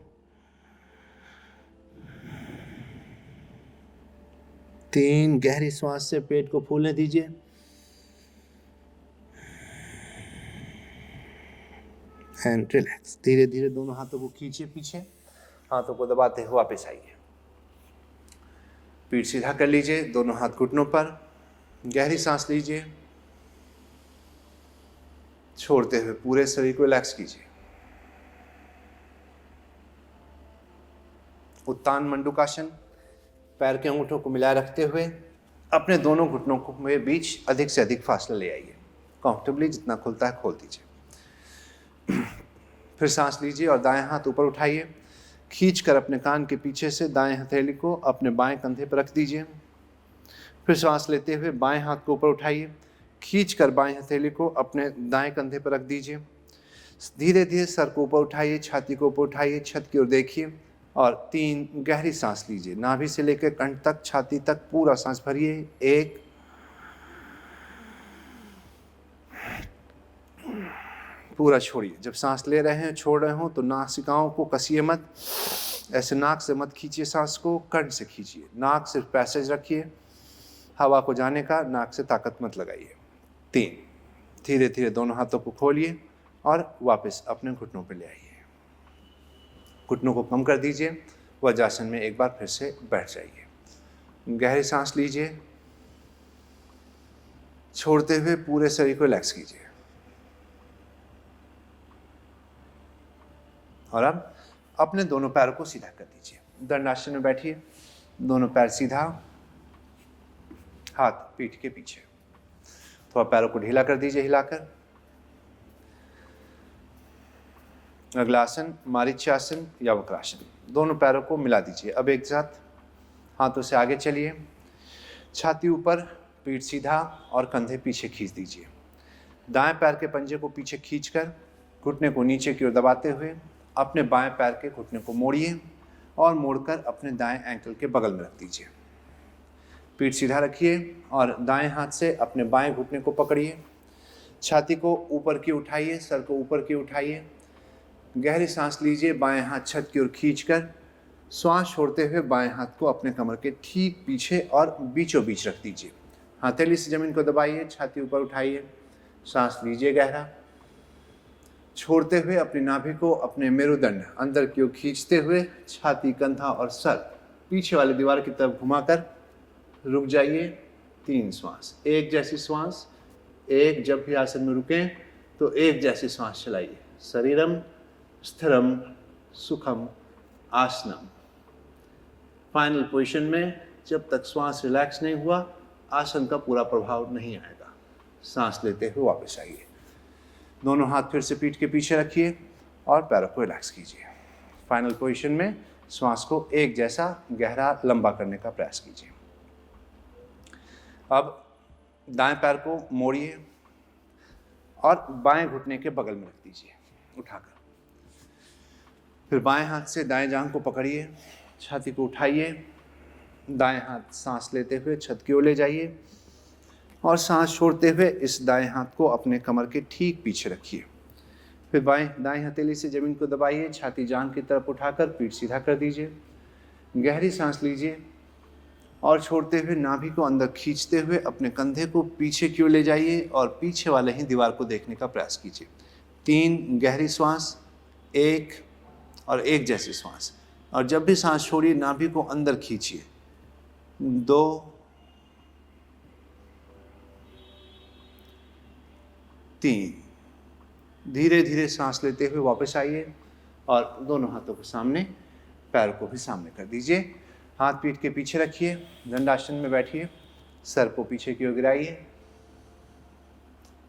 3। गहरी श्वास से पेट को फूलने दीजिए। And relax. धीरे धीरे दोनों हाथों को खींचिए पीछे, हाथों को दबाते हुए वापस आइए। पीठ सीधा कर लीजिए, दोनों हाथ घुटनों पर। गहरी सांस लीजिए, छोड़ते हुए पूरे शरीर को रिलैक्स कीजिए। उत्तान मंडूकासन, पैर के अंगूठों को मिलाए रखते हुए अपने दोनों घुटनों के बीच अधिक से अधिक फासला ले आइए। कंफर्टेबली जितना खुलता है खोल दीजिए। फिर सांस लीजिए और दाएं हाथ ऊपर उठाइए, खींचकर अपने कान के पीछे से दाएं हथेली को अपने बाएं कंधे पर रख दीजिए। फिर सांस लेते हुए बाएं हाथ को ऊपर उठाइए, खींचकर बाएं हथेली को अपने दाएं कंधे पर रख दीजिए। धीरे धीरे सर को ऊपर उठाइए, छाती को ऊपर उठाइए, छत की ओर देखिए और 3 गहरी सांस लीजिए। नाभि से लेकर कंठ तक, छाती तक पूरा सांस भरिए। 1, पूरा छोड़िए। जब सांस ले रहे हैं, छोड़ रहे हो तो नासिकाओं को कसिए मत, ऐसे नाक से मत खींचिए सांस को, कंठ से खींचिए। नाक सिर्फ पैसेज रखिए हवा को जाने का, नाक से ताकत मत लगाइए। 3, धीरे धीरे दोनों हाथों को खोलिए और वापस अपने घुटनों पर ले आइए। घुटनों को कम कर दीजिए। वज्रासन में एक बार फिर से बैठ जाइए। गहरी सांस लीजिए, छोड़ते हुए पूरे शरीर को रिलैक्स कीजिए। और अब अपने दोनों पैरों को सीधा कर दीजिए। दंडासन में बैठिए, दोनों पैर सीधा, हाथ पीठ के पीछे। थोड़ा पैरों को ढीला कर दीजिए हिलाकर। अगला आसन मारीच्यासन या वक्रासन। दोनों पैरों को मिला दीजिए। अब एक साथ हाथों से आगे चलिए, छाती ऊपर, पीठ सीधा और कंधे पीछे खींच दीजिए। दाएं पैर के पंजे को पीछे खींचकर घुटने को नीचे की ओर दबाते हुए अपने बाएं पैर के घुटने को मोड़िए और मोड़कर अपने दाएं एंकल के बगल में रख दीजिए। पीठ सीधा रखिए और दाएं हाथ से अपने बाएं घुटने को पकड़िए। छाती को ऊपर की उठाइए, सर को ऊपर की उठाइए। गहरी सांस लीजिए, बाएं हाथ छत की ओर खींचकर श्वास छोड़ते हुए बाएं हाथ को अपने कमर के ठीक पीछे और बीचों बीच रख दीजिए। हथेली से जमीन को दबाइए, छाती ऊपर उठाइए, सांस लीजिए गहरा। छोड़ते हुए अपनी नाभि को अपने मेरुदंड अंदर की ओर खींचते हुए छाती, कंधा और सर पीछे वाली दीवार की तरफ घुमाकर रुक जाइए। 3 श्वास, एक जैसी श्वास। 1, जब भी आसन में रुकें तो एक जैसी श्वास चलाइए। शरीरम स्थिरम सुखम आसनम। फाइनल पोजीशन में जब तक श्वास रिलैक्स नहीं हुआ, आसन का पूरा प्रभाव नहीं आएगा। सांस लेते हुए वापस आइए। दोनों हाथ फिर से पीठ के पीछे रखिए और पैरों को रिलैक्स कीजिए। फाइनल पोजीशन में श्वास को एक जैसा गहरा लंबा करने का प्रयास कीजिए। अब दाएं पैर को मोड़िए और बाएं घुटने के बगल में रख दीजिए उठाकर। फिर बाएं हाथ से दाएं जांघ को पकड़िए, छाती को उठाइए, दाएं हाथ सांस लेते हुए छत की ओर ले जाइए और सांस छोड़ते हुए इस दाएं हाथ को अपने कमर के ठीक पीछे रखिए। फिर दाएं हथेली से जमीन को दबाइए, छाती जांघ की तरफ उठाकर पीठ सीधा कर दीजिए। गहरी सांस लीजिए और छोड़ते हुए नाभि को अंदर खींचते हुए अपने कंधे को पीछे की ओर ले जाइए और पीछे वाले ही दीवार को देखने का प्रयास कीजिए। 3 गहरी श्वास, 1 और एक जैसी श्वास। और जब भी सांस छोड़िए नाभि को अंदर खींचिए। 2, 3। धीरे धीरे सांस लेते हुए वापस आइए और दोनों हाथों को सामने, पैर को भी सामने कर दीजिए। हाथ पीठ के पीछे रखिए, दंडासन में बैठिए, सर को पीछे की ओर गिराइए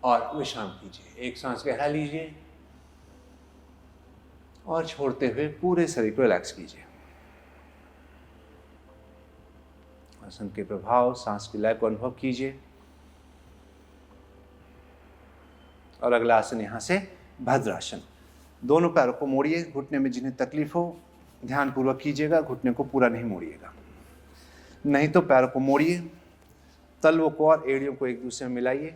और विश्राम कीजिए। एक सांस गहरा लीजिए और छोड़ते हुए पूरे शरीर को रिलैक्स कीजिए। आसन के प्रभाव, सांस की लय को अनुभव कीजिए। और अगला आसन यहाँ से भद्रासन। दोनों पैरों को मोड़िए। घुटने में जिन्हें तकलीफ हो ध्यानपूर्वक कीजिएगा, घुटने को पूरा नहीं मोड़िएगा। नहीं तो पैरों को मोड़िए, तलवों को और एड़ियों को एक दूसरे में मिलाइए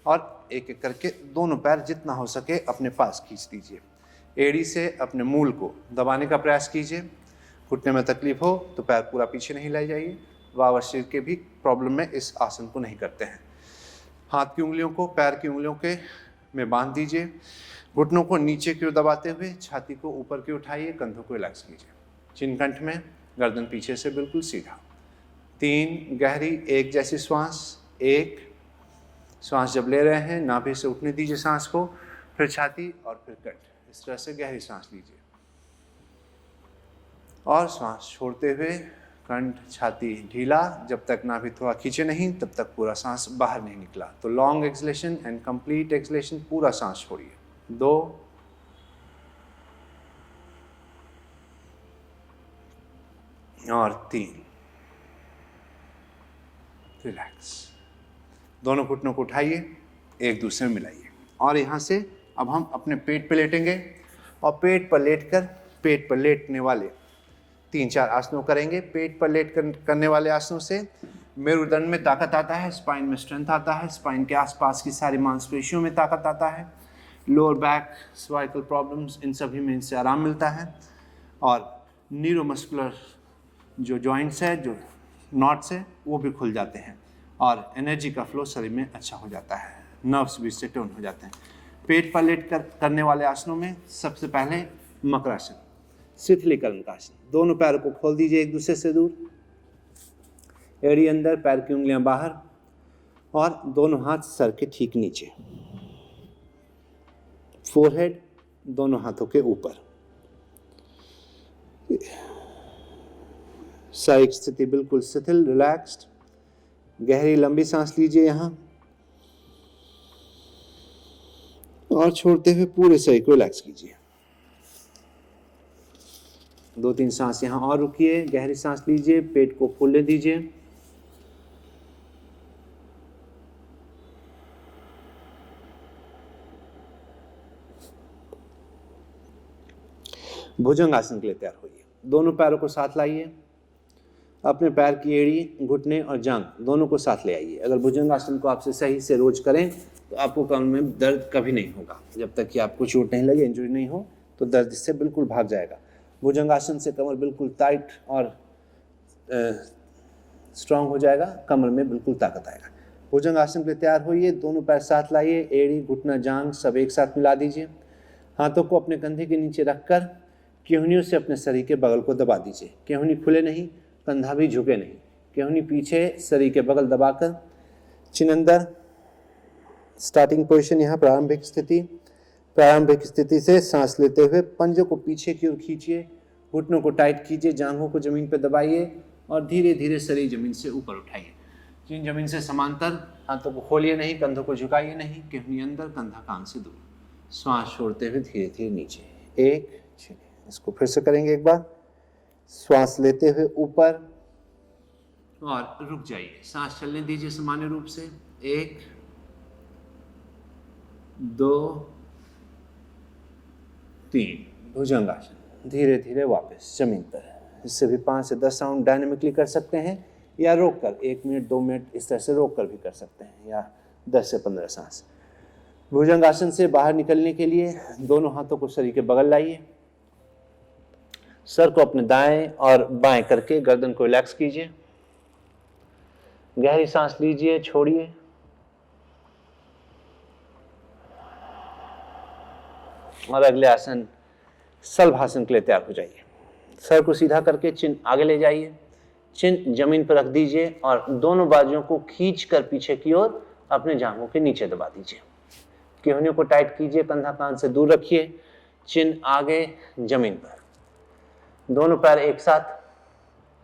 और एक एक करके दोनों पैर जितना हो सके अपने पास खींच दीजिए। एड़ी से अपने मूल को दबाने का प्रयास कीजिए। घुटने में तकलीफ हो तो पैर पूरा पीछे नहीं ले जाइए। वावर शरीर के भी प्रॉब्लम में इस आसन को नहीं करते हैं। हाथ की उंगलियों को पैर की उंगलियों के में बांध दीजिए। घुटनों को नीचे की ओर दबाते हुए छाती को ऊपर की उठाइए, कंधों को रिलैक्स कीजिए। चिन कंठ में, गर्दन पीछे से बिल्कुल सीधा। 3 गहरी एक जैसी श्वास। 1 श्वास जब ले रहे हैं नाभि से उठने दीजिए सांस को, फिर छाती और फिर कंठ। इस तरह से गहरी सांस लीजिए और श्वास छोड़ते हुए कंठ, छाती ढीला। जब तक नाभि थोड़ा खींचे नहीं तब तक पूरा सांस बाहर नहीं निकला। तो long acceleration and complete acceleration, पूरा सांस छोड़िए। 2 और 3। रिलैक्स। दोनों घुटनों को उठाइए, एक दूसरे में मिलाइए और यहाँ से अब हम अपने पेट पे लेटेंगे और पेट पर लेटने वाले 3-4 आसनों करेंगे। पेट पर करने वाले आसनों से मेरुदंड में ताकत आता है, स्पाइन में स्ट्रेंथ आता है, स्पाइन के आसपास की सारी मांसपेशियों में ताकत आता है, लोअर बैक, सर्वाइकल प्रॉब्लम्स, इन सभी में इनसे आराम मिलता है और न्यूरोमस्कुलर जो जॉइंट्स है, जो नॉट्स है, वो भी खुल जाते हैं और एनर्जी का फ्लो शरीर में अच्छा हो जाता है, नर्व्स भी इससे टोन हो जाते हैं। पेट पर लेट करने वाले आसनों में सबसे पहले मकरासन, शिथिलीकरण का आसन। दोनों पैरों को खोल दीजिए एक दूसरे से दूर, एड़ी अंदर, पैर की उंगलियां बाहर और दोनों हाथ सर के ठीक नीचे, फोरहेड दोनों हाथों के ऊपर। शारीरिक स्थिति बिल्कुल शिथिल, रिलैक्स्ड। गहरी लंबी सांस लीजिए यहाँ और छोड़ते हुए पूरे शरीर को रिलैक्स कीजिए। 2-3 सांस यहाँ और रुकिए, गहरी सांस लीजिए, पेट को फूलने दीजिए। भुजंग आसन के लिए तैयार होइए। दोनों पैरों को साथ लाइए, अपने पैर की एड़ी, घुटने और जांघ दोनों को साथ ले आइए। अगर भुजंग आसन को आपसे सही से रोज करें तो आपको कमर में दर्द कभी नहीं होगा। जब तक कि आपको चोट नहीं लगे, इंजरी नहीं हो, तो दर्द इससे बिल्कुल भाग जाएगा। भुजंग आसन से कमर बिल्कुल टाइट और स्ट्रांग हो जाएगा, कमर में बिल्कुल ताकत आएगा। भुजंग आसन के लिए तैयार होइए। दोनों पैर साथ लाइए, एड़ी, घुटना, जांघ सब एक साथ मिला दीजिए। हाथों को अपने कंधे के नीचे रखकर केहनियों से अपने शरीर के बगल को दबा दीजिए। केहनी खुले नहीं, कंधा भी झुके नहीं। केहनी पीछे, शरीर के बगल दबाकर, चिन अंदर। स्टार्टिंग पोजीशन यहाँ प्रारंभिक स्थिति। प्रारंभिक स्थिति से सांस लेते हुए पंजों को पीछे की ओर खींचिए, घुटनों को टाइट कीजिए, जांघों को जमीन पर दबाइए और धीरे धीरे शरीर जमीन से ऊपर उठाइए। चिन जमीन से समांतर, हाथों को खोलिए नहीं, कंधों को झुकाइए नहीं, केहनी अंदर, कंधा कान से दूर। श्वास छोड़ते हुए धीरे धीरे नीचे, 1, इसको फिर से करेंगे एक बार। श्वास लेते हुए ऊपर और रुक जाइए, सांस चलने दीजिए सामान्य रूप से। 1, 2, 3, भुजंगासन। धीरे धीरे वापस जमीन पर। इससे भी 5 से 10 राउंड डायनेमिकली कर सकते हैं या रोक कर 1 मिनट 2 मिनट इस तरह से रोक कर भी कर सकते हैं, या 10 से 15 सांस। भुजंगासन से बाहर निकलने के लिए दोनों हाथों को शरीर के बगल लाइए, सर को अपने दाएं और बाएं करके गर्दन को रिलैक्स कीजिए। गहरी सांस लीजिए, छोड़िए। और अगले आसन शलभासन के लिए तैयार हो जाइए। सर को सीधा करके चिन आगे ले जाइए, चिन जमीन पर रख दीजिए और दोनों बाजुओं को खींचकर पीछे की ओर अपने जांघों के नीचे दबा दीजिए। केहनियों को टाइट कीजिए, कंधा कान से दूर रखिए, चिन आगे जमीन पर। दोनों पैर एक साथ,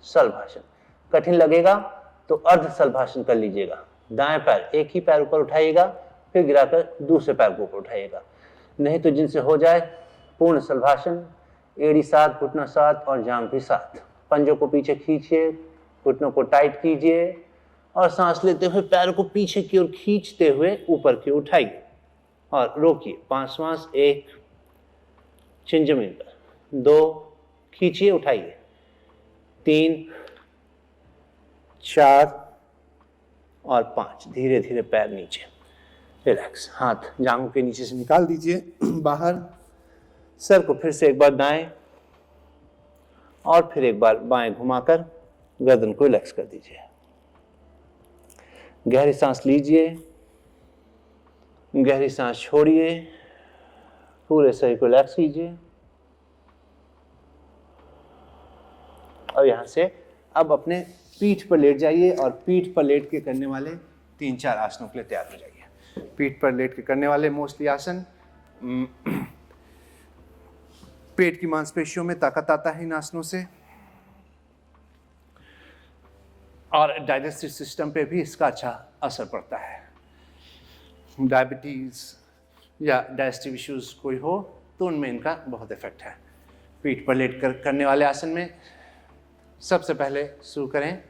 शलभासन। कठिन लगेगा तो अर्ध शलभासन कर लीजिएगा। दाएं पैर, एक ही पैर ऊपर उठाइएगा, फिर गिराकर दूसरे पैर को ऊपर उठाइएगा। नहीं तो जिनसे हो जाए पूर्ण शलभासन, एड़ी साथ, घुटना साथ और जांघ भी साथ। पंजों को पीछे खींचिए, घुटनों को टाइट कीजिए और सांस लेते हुए पैर को पीछे की ओर खींचते हुए ऊपर की ओर उठाइए और रोकिए। 5 श्वास। 1, चिन जमीन पर। 2, खींचिए, उठाइए। 3, 4 और 5। धीरे धीरे पैर नीचे, रिलैक्स। हाथ जांघों के नीचे से निकाल दीजिए बाहर। सर को फिर से एक बार दाएं और फिर एक बार बाएं घुमाकर गर्दन को रिलैक्स कर दीजिए। गहरी सांस लीजिए, गहरी सांस छोड़िए, पूरे शरीर को रिलैक्स कीजिए। और यहां से अब अपने पीठ पर लेट जाइए और पीठ पर लेट के करने वाले 3-4 आसनों के लिए तैयार हो जाइए। पीठ पर लेट के करने वाले मोस्टली आसन, पेट की मांसपेशियों में ताकत आता है इन आसनों से और डाइजेस्टिव सिस्टम पे भी इसका अच्छा असर पड़ता है। डायबिटीज या डाइजेस्टिव इश्यूज कोई हो तो उनमें इनका बहुत इफेक्ट है। पीठ पर लेट कर करने वाले आसन में सबसे पहले शुरू करें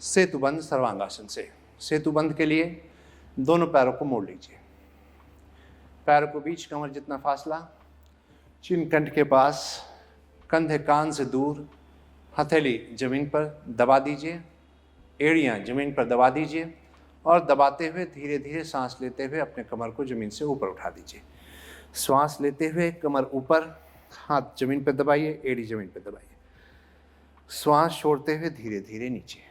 सेतुबंध सर्वांगासन से। सेतुबंध के लिए दोनों पैरों को मोड़ लीजिए। पैरों के बीच कमर जितना फासला, चिन कंठ के पास, कंधे कान से दूर, हथेली जमीन पर दबा दीजिए, एड़ियाँ जमीन पर दबा दीजिए और दबाते हुए धीरे धीरे सांस लेते हुए अपने कमर को जमीन से ऊपर उठा दीजिए। श्वास लेते हुए कमर ऊपर, हाथ जमीन पर दबाइए, एड़ी जमीन पर दबाइए। श्वास छोड़ते हुए धीरे धीरे नीचे।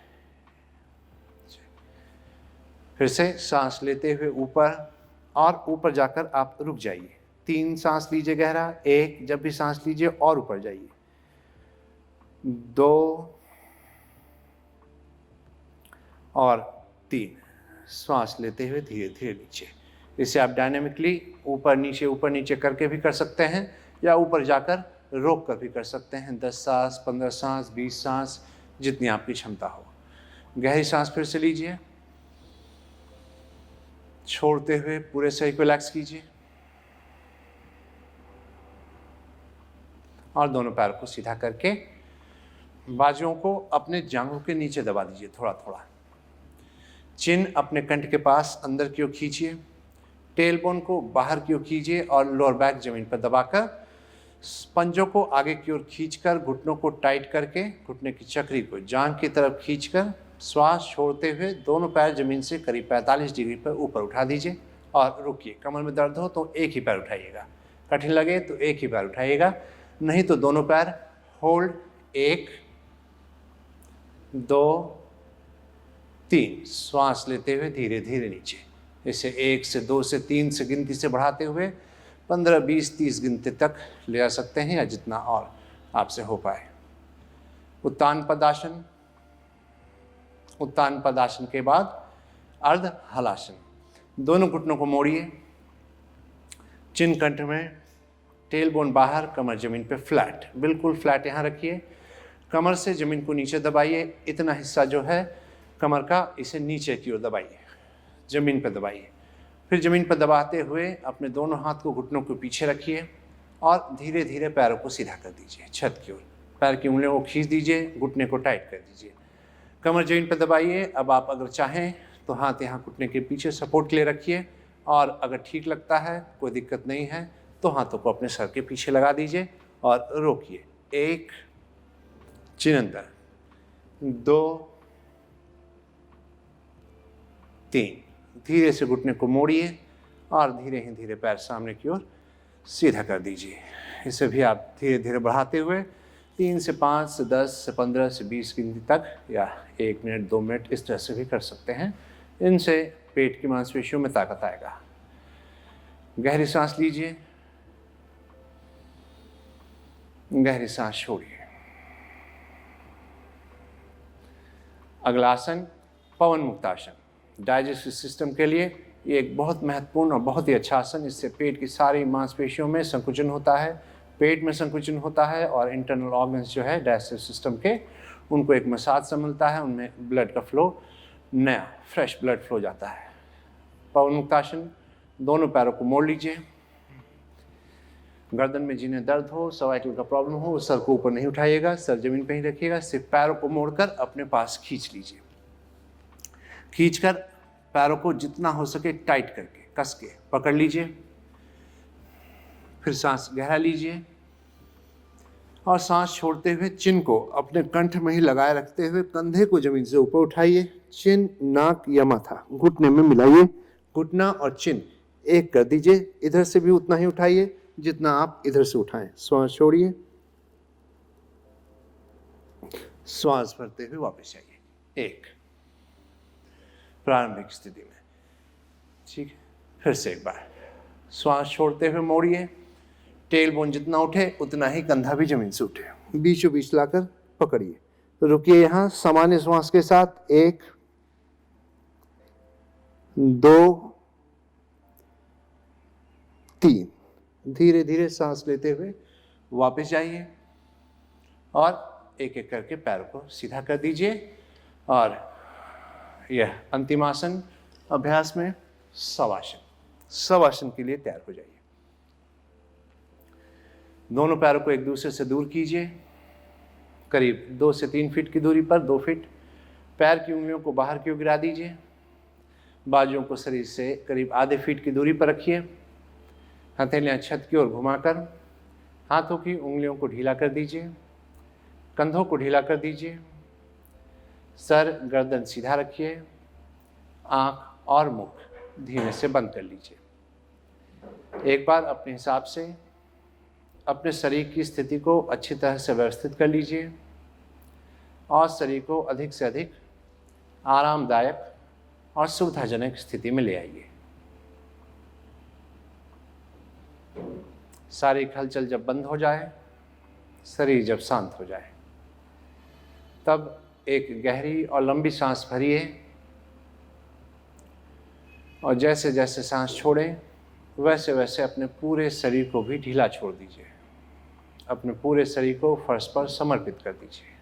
फिर से सांस लेते हुए ऊपर और ऊपर जाकर आप रुक जाइए। 3 सांस लीजिए गहरा, 1, जब भी सांस लीजिए और ऊपर जाइए, 2 और 3। श्वास लेते हुए धीरे धीरे नीचे। इसे आप डायनेमिकली ऊपर नीचे करके भी कर सकते हैं या ऊपर जाकर रोक कर भी कर सकते हैं। 10 सांस, 15 सांस, 20 सांस, जितनी आपकी क्षमता हो। गहरी सांस फिर से लीजिए, छोड़ते हुए पूरे शरीर को रिलैक्स कीजिए और दोनों पैरों को सीधा करके बाजुओं को अपने जांघों के नीचे दबा दीजिए थोड़ा थोड़ा। चिन अपने कंठ के पास अंदर की ओर खींचिए, टेलबोन को बाहर की ओर कीजिए और लोअर बैक जमीन पर दबाकर पंजों को आगे की ओर खींचकर घुटनों को टाइट करके घुटने की चक्री को जांघ की तरफ खींचकर श्वास छोड़ते हुए दोनों पैर जमीन से करीब 45 डिग्री पर ऊपर उठा दीजिए और रुकिए। कमर में दर्द हो तो एक ही पैर उठाइएगा, कठिन लगे तो एक ही पैर उठाइएगा, नहीं तो दोनों पैर होल्ड। 1, 2, 3। श्वास लेते हुए धीरे धीरे नीचे। इसे 1 से 2 से 3 से गिनती से बढ़ाते हुए 15, 20, 30 गिनती तक ले आ सकते हैं या जितना और आपसे हो पाए। उत्तान पदासन। उत्तान पदासन के बाद अर्ध हलासन। दोनों घुटनों को मोड़िए, चिन कंठ में, टेलबोन बाहर, कमर जमीन पे फ्लैट, बिल्कुल फ्लैट यहाँ रखिए। कमर से जमीन को नीचे दबाइए, इतना हिस्सा जो है कमर का इसे नीचे की ओर दबाइए, जमीन पर दबाइए। फिर जमीन पर दबाते हुए अपने दोनों हाथ को घुटनों के पीछे रखिए और धीरे धीरे पैरों को सीधा कर दीजिए छत की ओर। पैर की उंगलियों को खींच दीजिए, घुटने को टाइट कर दीजिए, कमर जमीन पर दबाइए। अब आप अगर चाहें तो हाथ यहाँ घुटने के पीछे सपोर्ट के लिए रखिए और अगर ठीक लगता है, कोई दिक्कत नहीं है, तो हाथों को अपने सर के पीछे लगा दीजिए और रोकिए। 1, चिन अंदर, 2, 3। धीरे से घुटने को मोड़िए और धीरे ही धीरे पैर सामने की ओर सीधा कर दीजिए। इसे भी आप धीरे धीरे बढ़ाते हुए 3 से 5 से 10 से 15 से 20 गिनती तक या 1 मिनट 2 मिनट इस तरह से भी कर सकते हैं। इनसे पेट की मांसपेशियों में ताकत आएगा। गहरी सांस लीजिए, गहरी सांस छोड़िए। अगला आसन पवन मुक्तासन। डाइजेस्टिव सिस्टम के लिए ये एक बहुत महत्वपूर्ण और बहुत ही अच्छा आसन। इससे पेट की सारी मांसपेशियों में संकुचन होता है, पेट में संकुचन होता है और इंटरनल ऑर्गन्स जो है डाइजेस्टिव सिस्टम के, उनको एक मसाज सा मिलता है, उनमें ब्लड का फ्लो, नया फ्रेश ब्लड फ्लो जाता है। पवन मुक्तासन। दोनों पैरों को मोड़ लीजिए। गर्दन में जिन्हें दर्द हो, सर्वाइकल का प्रॉब्लम हो, सर को ऊपर नहीं उठाइएगा, सर जमीन पर ही रखिएगा। सिर्फ पैरों को मोड़कर अपने पास खींच लीजिए। खींचकर पैरों को जितना हो सके टाइट करके कस के पकड़ लीजिए। फिर सांस गहरा लीजिए और सांस छोड़ते हुए चिन को अपने कंठ में ही लगाए रखते हुए कंधे को जमीन से ऊपर उठाइए। चिन, नाक या माथा घुटने में मिलाइए। घुटना और चिन एक कर दीजिए। इधर से भी उतना ही उठाइए जितना आप इधर से उठाएं। श्वास छोड़िए, श्वास भरते हुए वापस आइए। 1, प्रारंभिक स्थिति में। ठीक है, फिर से एक बार श्वास छोड़ते हुए मोड़िए। टेल बोन जितना उठे उतना ही कंधा भी जमीन से उठे। बीचों बीच लाकर पकड़िए। तो रुकिए यहाँ सामान्य श्वास के साथ। 1, 2, 3। धीरे धीरे सांस लेते हुए वापस जाइए और एक एक करके पैरों को सीधा कर दीजिए। और यह अंतिम आसन अभ्यास में शवासन। शवासन के लिए तैयार हो जाइए। दोनों पैरों को एक दूसरे से दूर कीजिए, करीब 2 से 3 फीट की दूरी पर, 2 फीट। पैर की उंगलियों को बाहर की ओर गिरा दीजिए। बाजुओं को शरीर से करीब आधे फीट की दूरी पर रखिए। हथेलियां छत की ओर घुमाकर हाथों की उंगलियों को ढीला कर दीजिए। कंधों को ढीला कर दीजिए। सर गर्दन सीधा रखिए। आंख और मुख धीमे से बंद कर लीजिए। एक बार अपने हिसाब से अपने शरीर की स्थिति को अच्छी तरह से व्यवस्थित कर लीजिए और शरीर को अधिक से अधिक आरामदायक और सुविधाजनक स्थिति में ले आइए। शारीरिक हलचल जब बंद हो जाए, शरीर जब शांत हो जाए, तब एक गहरी और लंबी सांस भरिए और जैसे जैसे सांस छोड़ें वैसे वैसे अपने पूरे शरीर को भी ढीला छोड़ दीजिए। अपने पूरे शरीर को फर्श पर समर्पित कर दीजिए।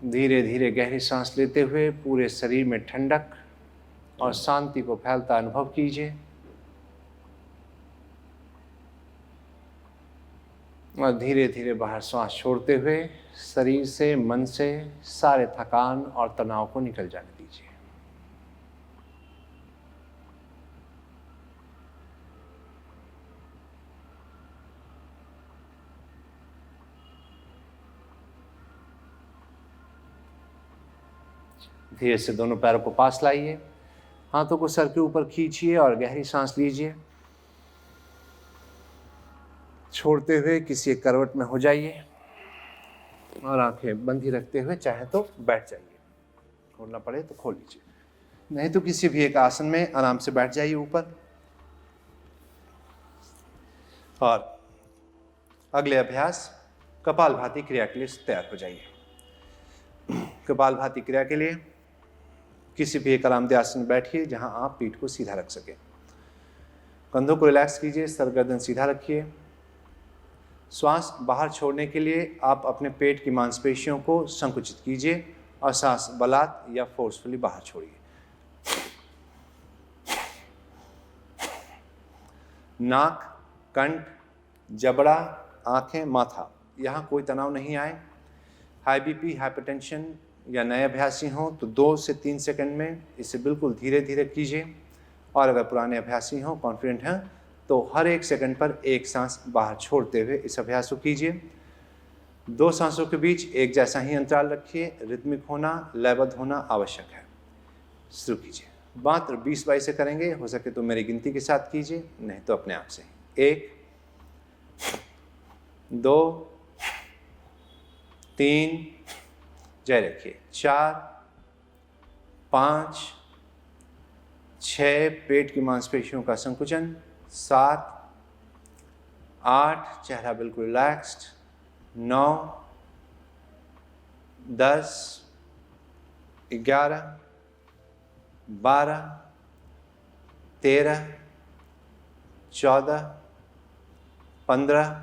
धीरे धीरे गहरी सांस लेते हुए पूरे शरीर में ठंडक और शांति को फैलता अनुभव कीजिए और धीरे धीरे बाहर सांस छोड़ते हुए शरीर से, मन से सारे थकान और तनाव को निकल जाने दीजिए। धीरे से दोनों पैरों को पास लाइए। हाथों को सर के ऊपर खींचिए और गहरी सांस लीजिए। छोड़ते हुए किसी एक करवट में हो जाइए और आंखें बंद ही रखते हुए चाहे तो बैठ जाइए। खोलना पड़े तो खोल लीजिए, नहीं तो किसी भी एक आसन में आराम से बैठ जाइए ऊपर। और अगले अभ्यास कपालभाति क्रिया के लिए तैयार हो जाइए। कपालभाति क्रिया के लिए किसी भी एक आरामदेह आसन में बैठिए जहां आप पीठ को सीधा रख सकें। कंधों को रिलैक्स कीजिए, सर गर्दन सीधा रखिए। श्वास बाहर छोड़ने के लिए आप अपने पेट की मांसपेशियों को संकुचित कीजिए और सांस बलात् या फोर्सफुली बाहर छोड़िए। नाक, कंठ, जबड़ा, आंखें, माथा, यहाँ कोई तनाव नहीं आए। हाई बीपी, हाइपरटेंशन या नए अभ्यासी हों तो 2 से 3 सेकंड में इसे बिल्कुल धीरे धीरे कीजिए। और अगर पुराने अभ्यासी हों, कॉन्फिडेंट हैं, तो हर 1 सेकंड पर एक सांस बाहर छोड़ते हुए इस अभ्यास को कीजिए। 2 सांसों के बीच एक जैसा ही अंतराल रखिए। रिदमिक होना, लयबद्ध होना आवश्यक है। शुरू कीजिए। मात्र 20 बार से करेंगे, हो सके तो मेरी गिनती के साथ कीजिए, नहीं तो अपने आप से। 1, 2, 3, जय रखिए, 4, 5, 6, पेट की मांसपेशियों का संकुचन, 7, 8, चेहरा बिल्कुल रिलैक्स्ड, 9, 10, 11, 12, 13, 14, 15,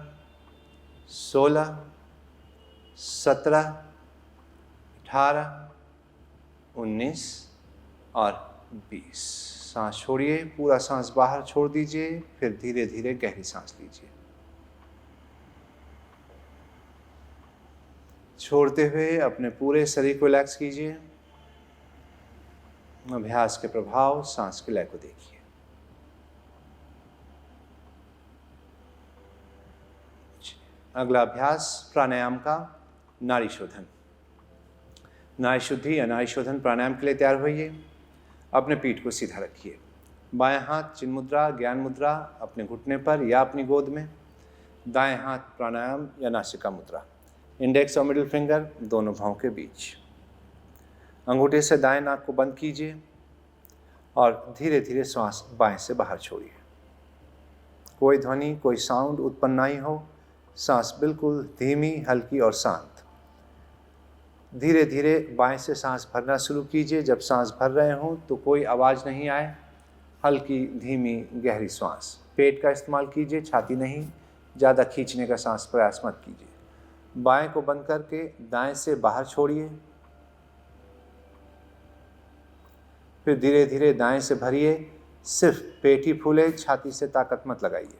16, 17, 18, 19 और 20। सांस छोड़िए, पूरा सांस बाहर छोड़ दीजिए, फिर धीरे धीरे गहरी सांस लीजिए। छोड़ते हुए अपने पूरे शरीर को रिलैक्स कीजिए। अभ्यास के प्रभाव, सांस के लय को देखिए। अगला अभ्यास प्राणायाम का नाड़ी शोधन। नाड़ी शुद्धि या नाड़ी शोधन प्राणायाम के लिए तैयार होइए। अपने पीठ को सीधा रखिए। बाएं हाथ चिन्ह मुद्रा, ज्ञान मुद्रा अपने घुटने पर या अपनी गोद में। दाएं हाथ प्राणायाम या नासिका मुद्रा। इंडेक्स और मिडिल फिंगर दोनों भौं के बीच। अंगूठे से दाएं नाक को बंद कीजिए और धीरे धीरे श्वास बाएं से बाहर छोड़िए। कोई ध्वनि, कोई साउंड उत्पन्न नहीं हो। सांस बिल्कुल धीमी, हल्की और शांत। धीरे धीरे बाएं से सांस भरना शुरू कीजिए। जब सांस भर रहे हों तो कोई आवाज़ नहीं आए। हल्की, धीमी, गहरी सांस। पेट का इस्तेमाल कीजिए, छाती नहीं। ज़्यादा खींचने का सांस प्रयास मत कीजिए। बाएं को बंद करके दाएं से बाहर छोड़िए। फिर धीरे धीरे दाएं से भरिए। सिर्फ पेट ही फूले, छाती से ताकत मत लगाइए।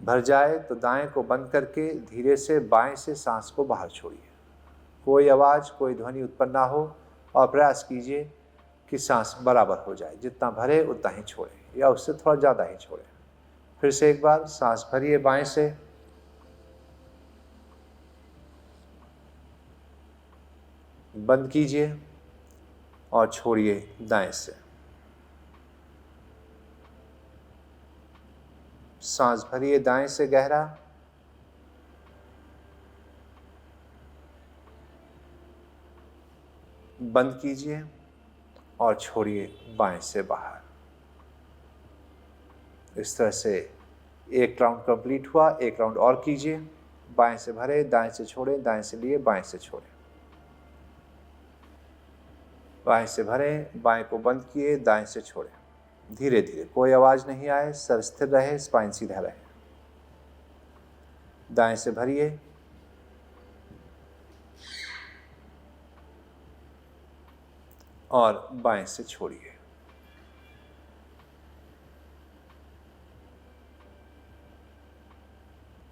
भर जाए तो दाएं को बंद करके धीरे से बाएं से सांस को बाहर छोड़िए। कोई आवाज़, कोई ध्वनि उत्पन्न ना हो और प्रयास कीजिए कि सांस बराबर हो जाए। जितना भरे उतना ही छोड़ें या उससे थोड़ा ज़्यादा ही छोड़ें। फिर से एक बार सांस भरिए बाएं से, बंद कीजिए और छोड़िए दाएं से। सांस भरिए दाएं से गहरा, बंद कीजिए और छोड़िए बाएं से बाहर। इस तरह से एक राउंड कंप्लीट हुआ। एक राउंड और कीजिए। बाएं से भरे, दाएं से छोड़े, दाएं से लिए, बाएं से छोड़े। बाएं से भरे, बाएं को बंद किए, दाएं से छोड़े। धीरे धीरे, कोई आवाज नहीं आए, सर स्थिर रहे, स्पाइन सीधा रहे। दाएं से भरिए, और बाएं से छोड़िए।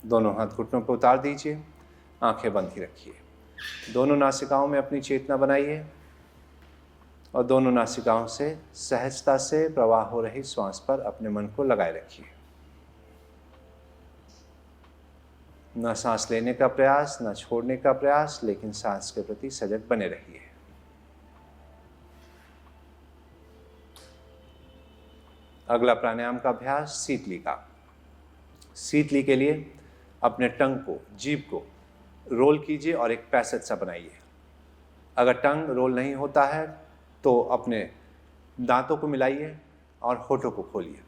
दोनों हाथ घुटनों पर उतार दीजिए, आंखें बंद ही रखिए। दोनों नासिकाओं में अपनी चेतना बनाइए और दोनों नासिकाओं से सहजता से प्रवाह हो रही श्वास पर अपने मन को लगाए रखिए। न सांस लेने का प्रयास, न छोड़ने का प्रयास, लेकिन सांस के प्रति सजग बने रहिए। अगला प्राणायाम का अभ्यास शीतली का। शीतली के लिए अपने टंग को, जीभ को रोल कीजिए और एक पैसेज सा बनाइए। अगर टंग रोल नहीं होता है तो अपने दांतों को मिलाइए और होठों को खोलिए।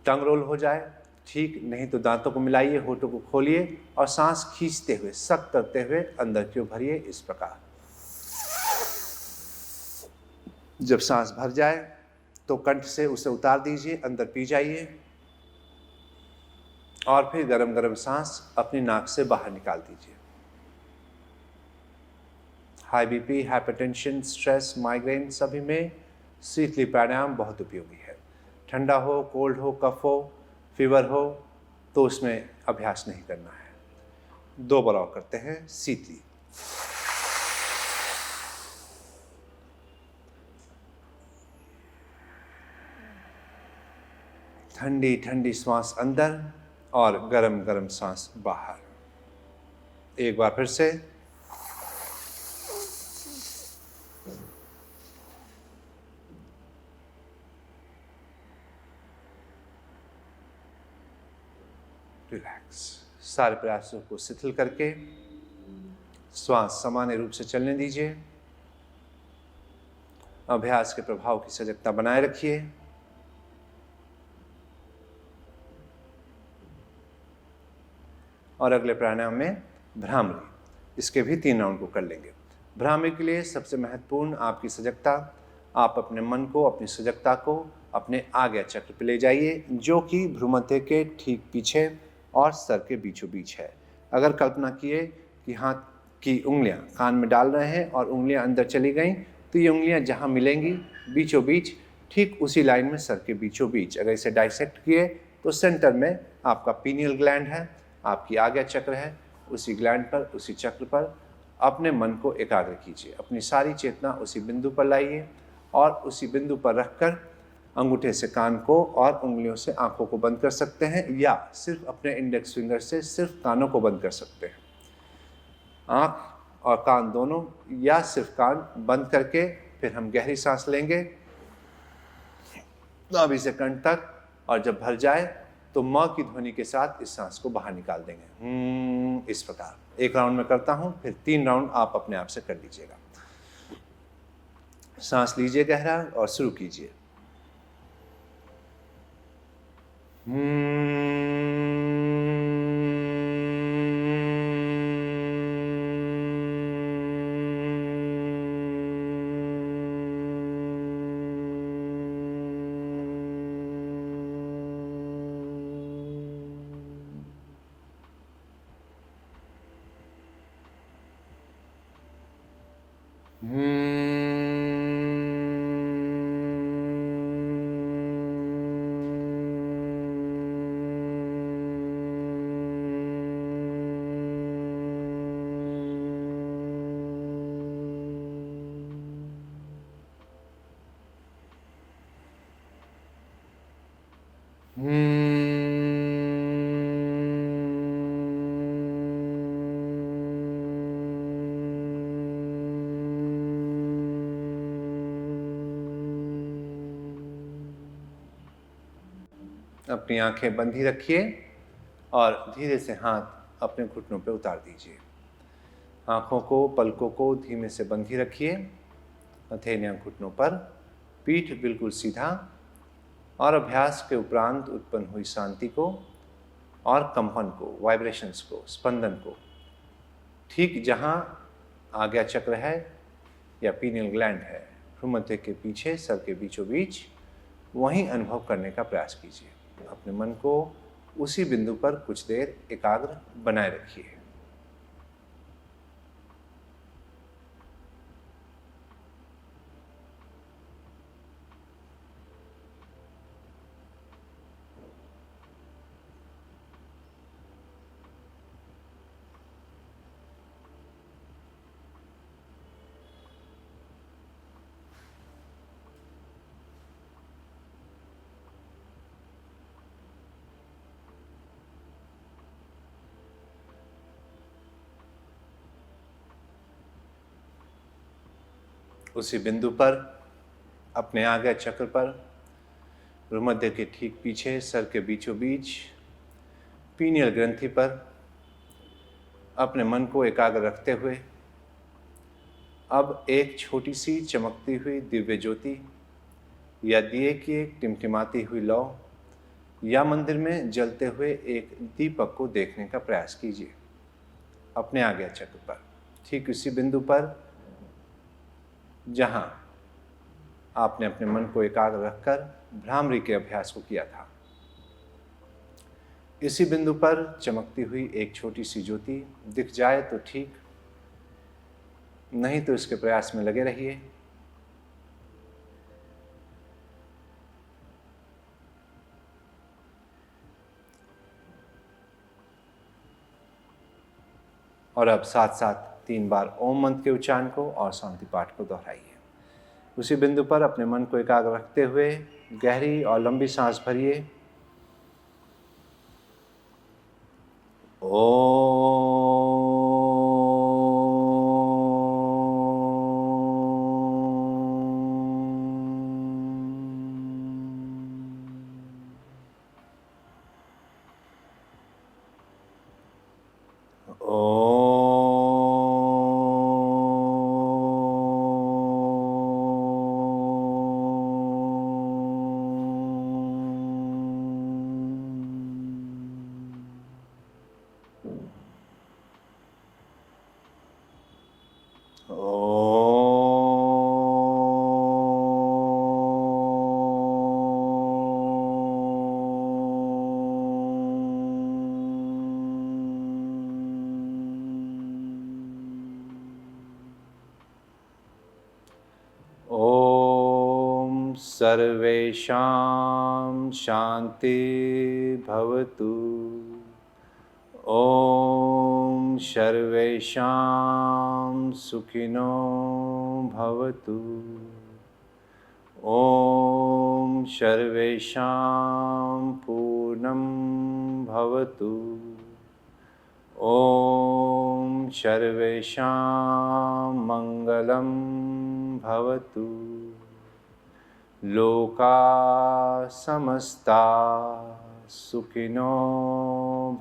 टंग रोल हो जाए ठीक, नहीं तो दांतों को मिलाइए, होठों को खोलिए और सांस खींचते हुए, सक करते हुए अंदर की ओर भरिए। इस प्रकार जब सांस भर जाए तो कंठ से उसे उतार दीजिए, अंदर पी जाइए और फिर गरम गरम सांस अपनी नाक से बाहर निकाल दीजिए। High BP, hypertension, stress, migraine सभी में शीतली प्राणायाम बहुत उपयोगी है। ठंडा हो, कोल्ड हो, कफ हो, फीवर हो तो उसमें अभ्यास नहीं करना है। 2 बार और करते हैं शीतली। ठंडी ठंडी सांस अंदर और गरम गरम सांस बाहर। एक बार फिर से। रिलैक्स। सारे प्रयासों को शिथिल करके श्वास सामान्य रूप से चलने दीजिए। अभ्यास के प्रभाव की सजगता बनाए रखिए। और अगले प्राणायाम में भ्रामरी, इसके भी 3 राउंड को कर लेंगे। भ्रामरी के लिए सबसे महत्वपूर्ण आपकी सजगता। आप अपने मन को, अपनी सजगता को अपने आज्ञा चक्र पे ले जाइए, जो कि भ्रूमध्य के ठीक पीछे और सर के बीचों बीच है। अगर कल्पना किए कि हाथ की उंगलियां कान में डाल रहे हैं और उंगलियां अंदर चली गईं, तो ये उंगलियां जहां मिलेंगी बीचों बीच, ठीक उसी लाइन में सर के बीचों बीच। अगर इसे डाइसेक्ट किए तो सेंटर में आपका पीनियल ग्लैंड है, आपकी आज्ञा चक्र है। उसी ग्लैंड पर, उसी चक्र पर अपने मन को एकाग्र कीजिए। अपनी सारी चेतना उसी बिंदु पर लाइए और उसी बिंदु पर रखकर अंगूठे से कान को और उंगलियों से आंखों को बंद कर सकते हैं, या सिर्फ अपने इंडेक्स फिंगर से सिर्फ कानों को बंद कर सकते हैं। आंख और कान दोनों, या सिर्फ कान बंद करके फिर हम गहरी सांस लेंगे नाभि से कंठ तक, और जब भर जाए तो म की ध्वनि के साथ इस सांस को बाहर निकाल देंगे। इस प्रकार 1 राउंड में करता हूं, फिर 3 राउंड आप अपने आप से कर लीजिएगा। सांस लीजिए गहरा और शुरू कीजिए। अपनी आंखें बंद ही रखिए और धीरे से हाथ अपने घुटनों पे उतार दीजिए। आंखों को, पलकों को धीमे से बंद ही रखिए। हथेलियां घुटनों पर, पीठ बिल्कुल सीधा, और अभ्यास के उपरांत उत्पन्न हुई शांति को और कंपन को, वाइब्रेशंस को, स्पंदन को ठीक जहां आज्ञा चक्र है या पीनियल ग्लैंड है, भ्रूमध्य के पीछे, सर के बीचों बीच, वहीं अनुभव करने का प्रयास कीजिए। अपने मन को उसी बिंदु पर कुछ देर एकाग्र बनाए रखिए। उसी बिंदु पर, अपने आज्ञा चक्र पर, भ्रूमध्य के ठीक पीछे, सर के बीचों बीच, पीनियल ग्रंथि पर अपने मन को एकाग्र रखते हुए अब एक छोटी सी चमकती हुई दिव्य ज्योति या दिए की एक टिमटिमाती हुई लौ या मंदिर में जलते हुए एक दीपक को देखने का प्रयास कीजिए। अपने आज्ञा चक्र पर, ठीक उसी बिंदु पर जहां आपने अपने मन को एकाग्र रखकर भ्रामरी के अभ्यास को किया था। इसी बिंदु पर चमकती हुई एक छोटी सी ज्योति दिख जाए तो ठीक, नहीं तो इसके प्रयास में लगे रहिए। और अब साथ साथ 3 बार ओम मंत्र के उच्चारण को और शांति पाठ को दोहराइए। उसी बिंदु पर अपने मन को एकाग्र रखते हुए गहरी और लंबी सांस भरिए। सर्वेषां शांति भवतु। ओम सर्वेषां सुखिनो भवतु। ओम सर्वेषां पूर्णं भवतु। ओम सर्वेषां मंगलं भवतु। लोका समस्ता सुखिनो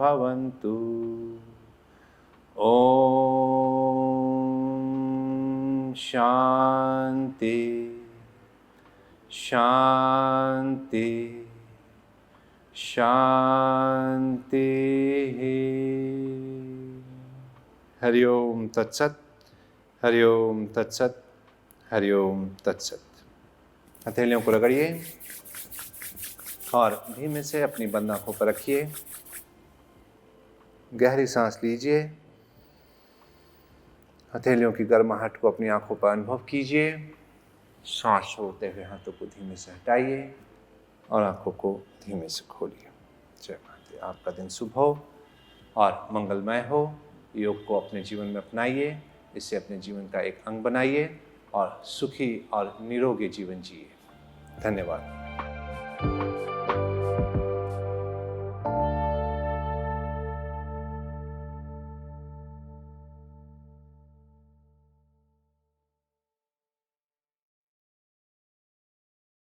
भवन्तु। ओम शांति शांति शांति। हरि ओम तत्सत। हरि ओम तत्सत। हरि ओम तत्सत। हथेलियों को रगड़िए और धीमे से अपनी बंद आंखों पर रखिए। गहरी सांस लीजिए। हथेलियों की गर्माहट को अपनी आंखों पर अनुभव कीजिए। सांस छोड़ते हुए हाथों को धीमे से हटाइए और आंखों को धीमे से खोलिए। जय माता दी। आपका दिन शुभ हो और मंगलमय हो। योग को अपने जीवन में अपनाइए, इसे अपने जीवन का एक अंग बनाइए और सुखी और निरोगी जीवन जिए। धन्यवाद।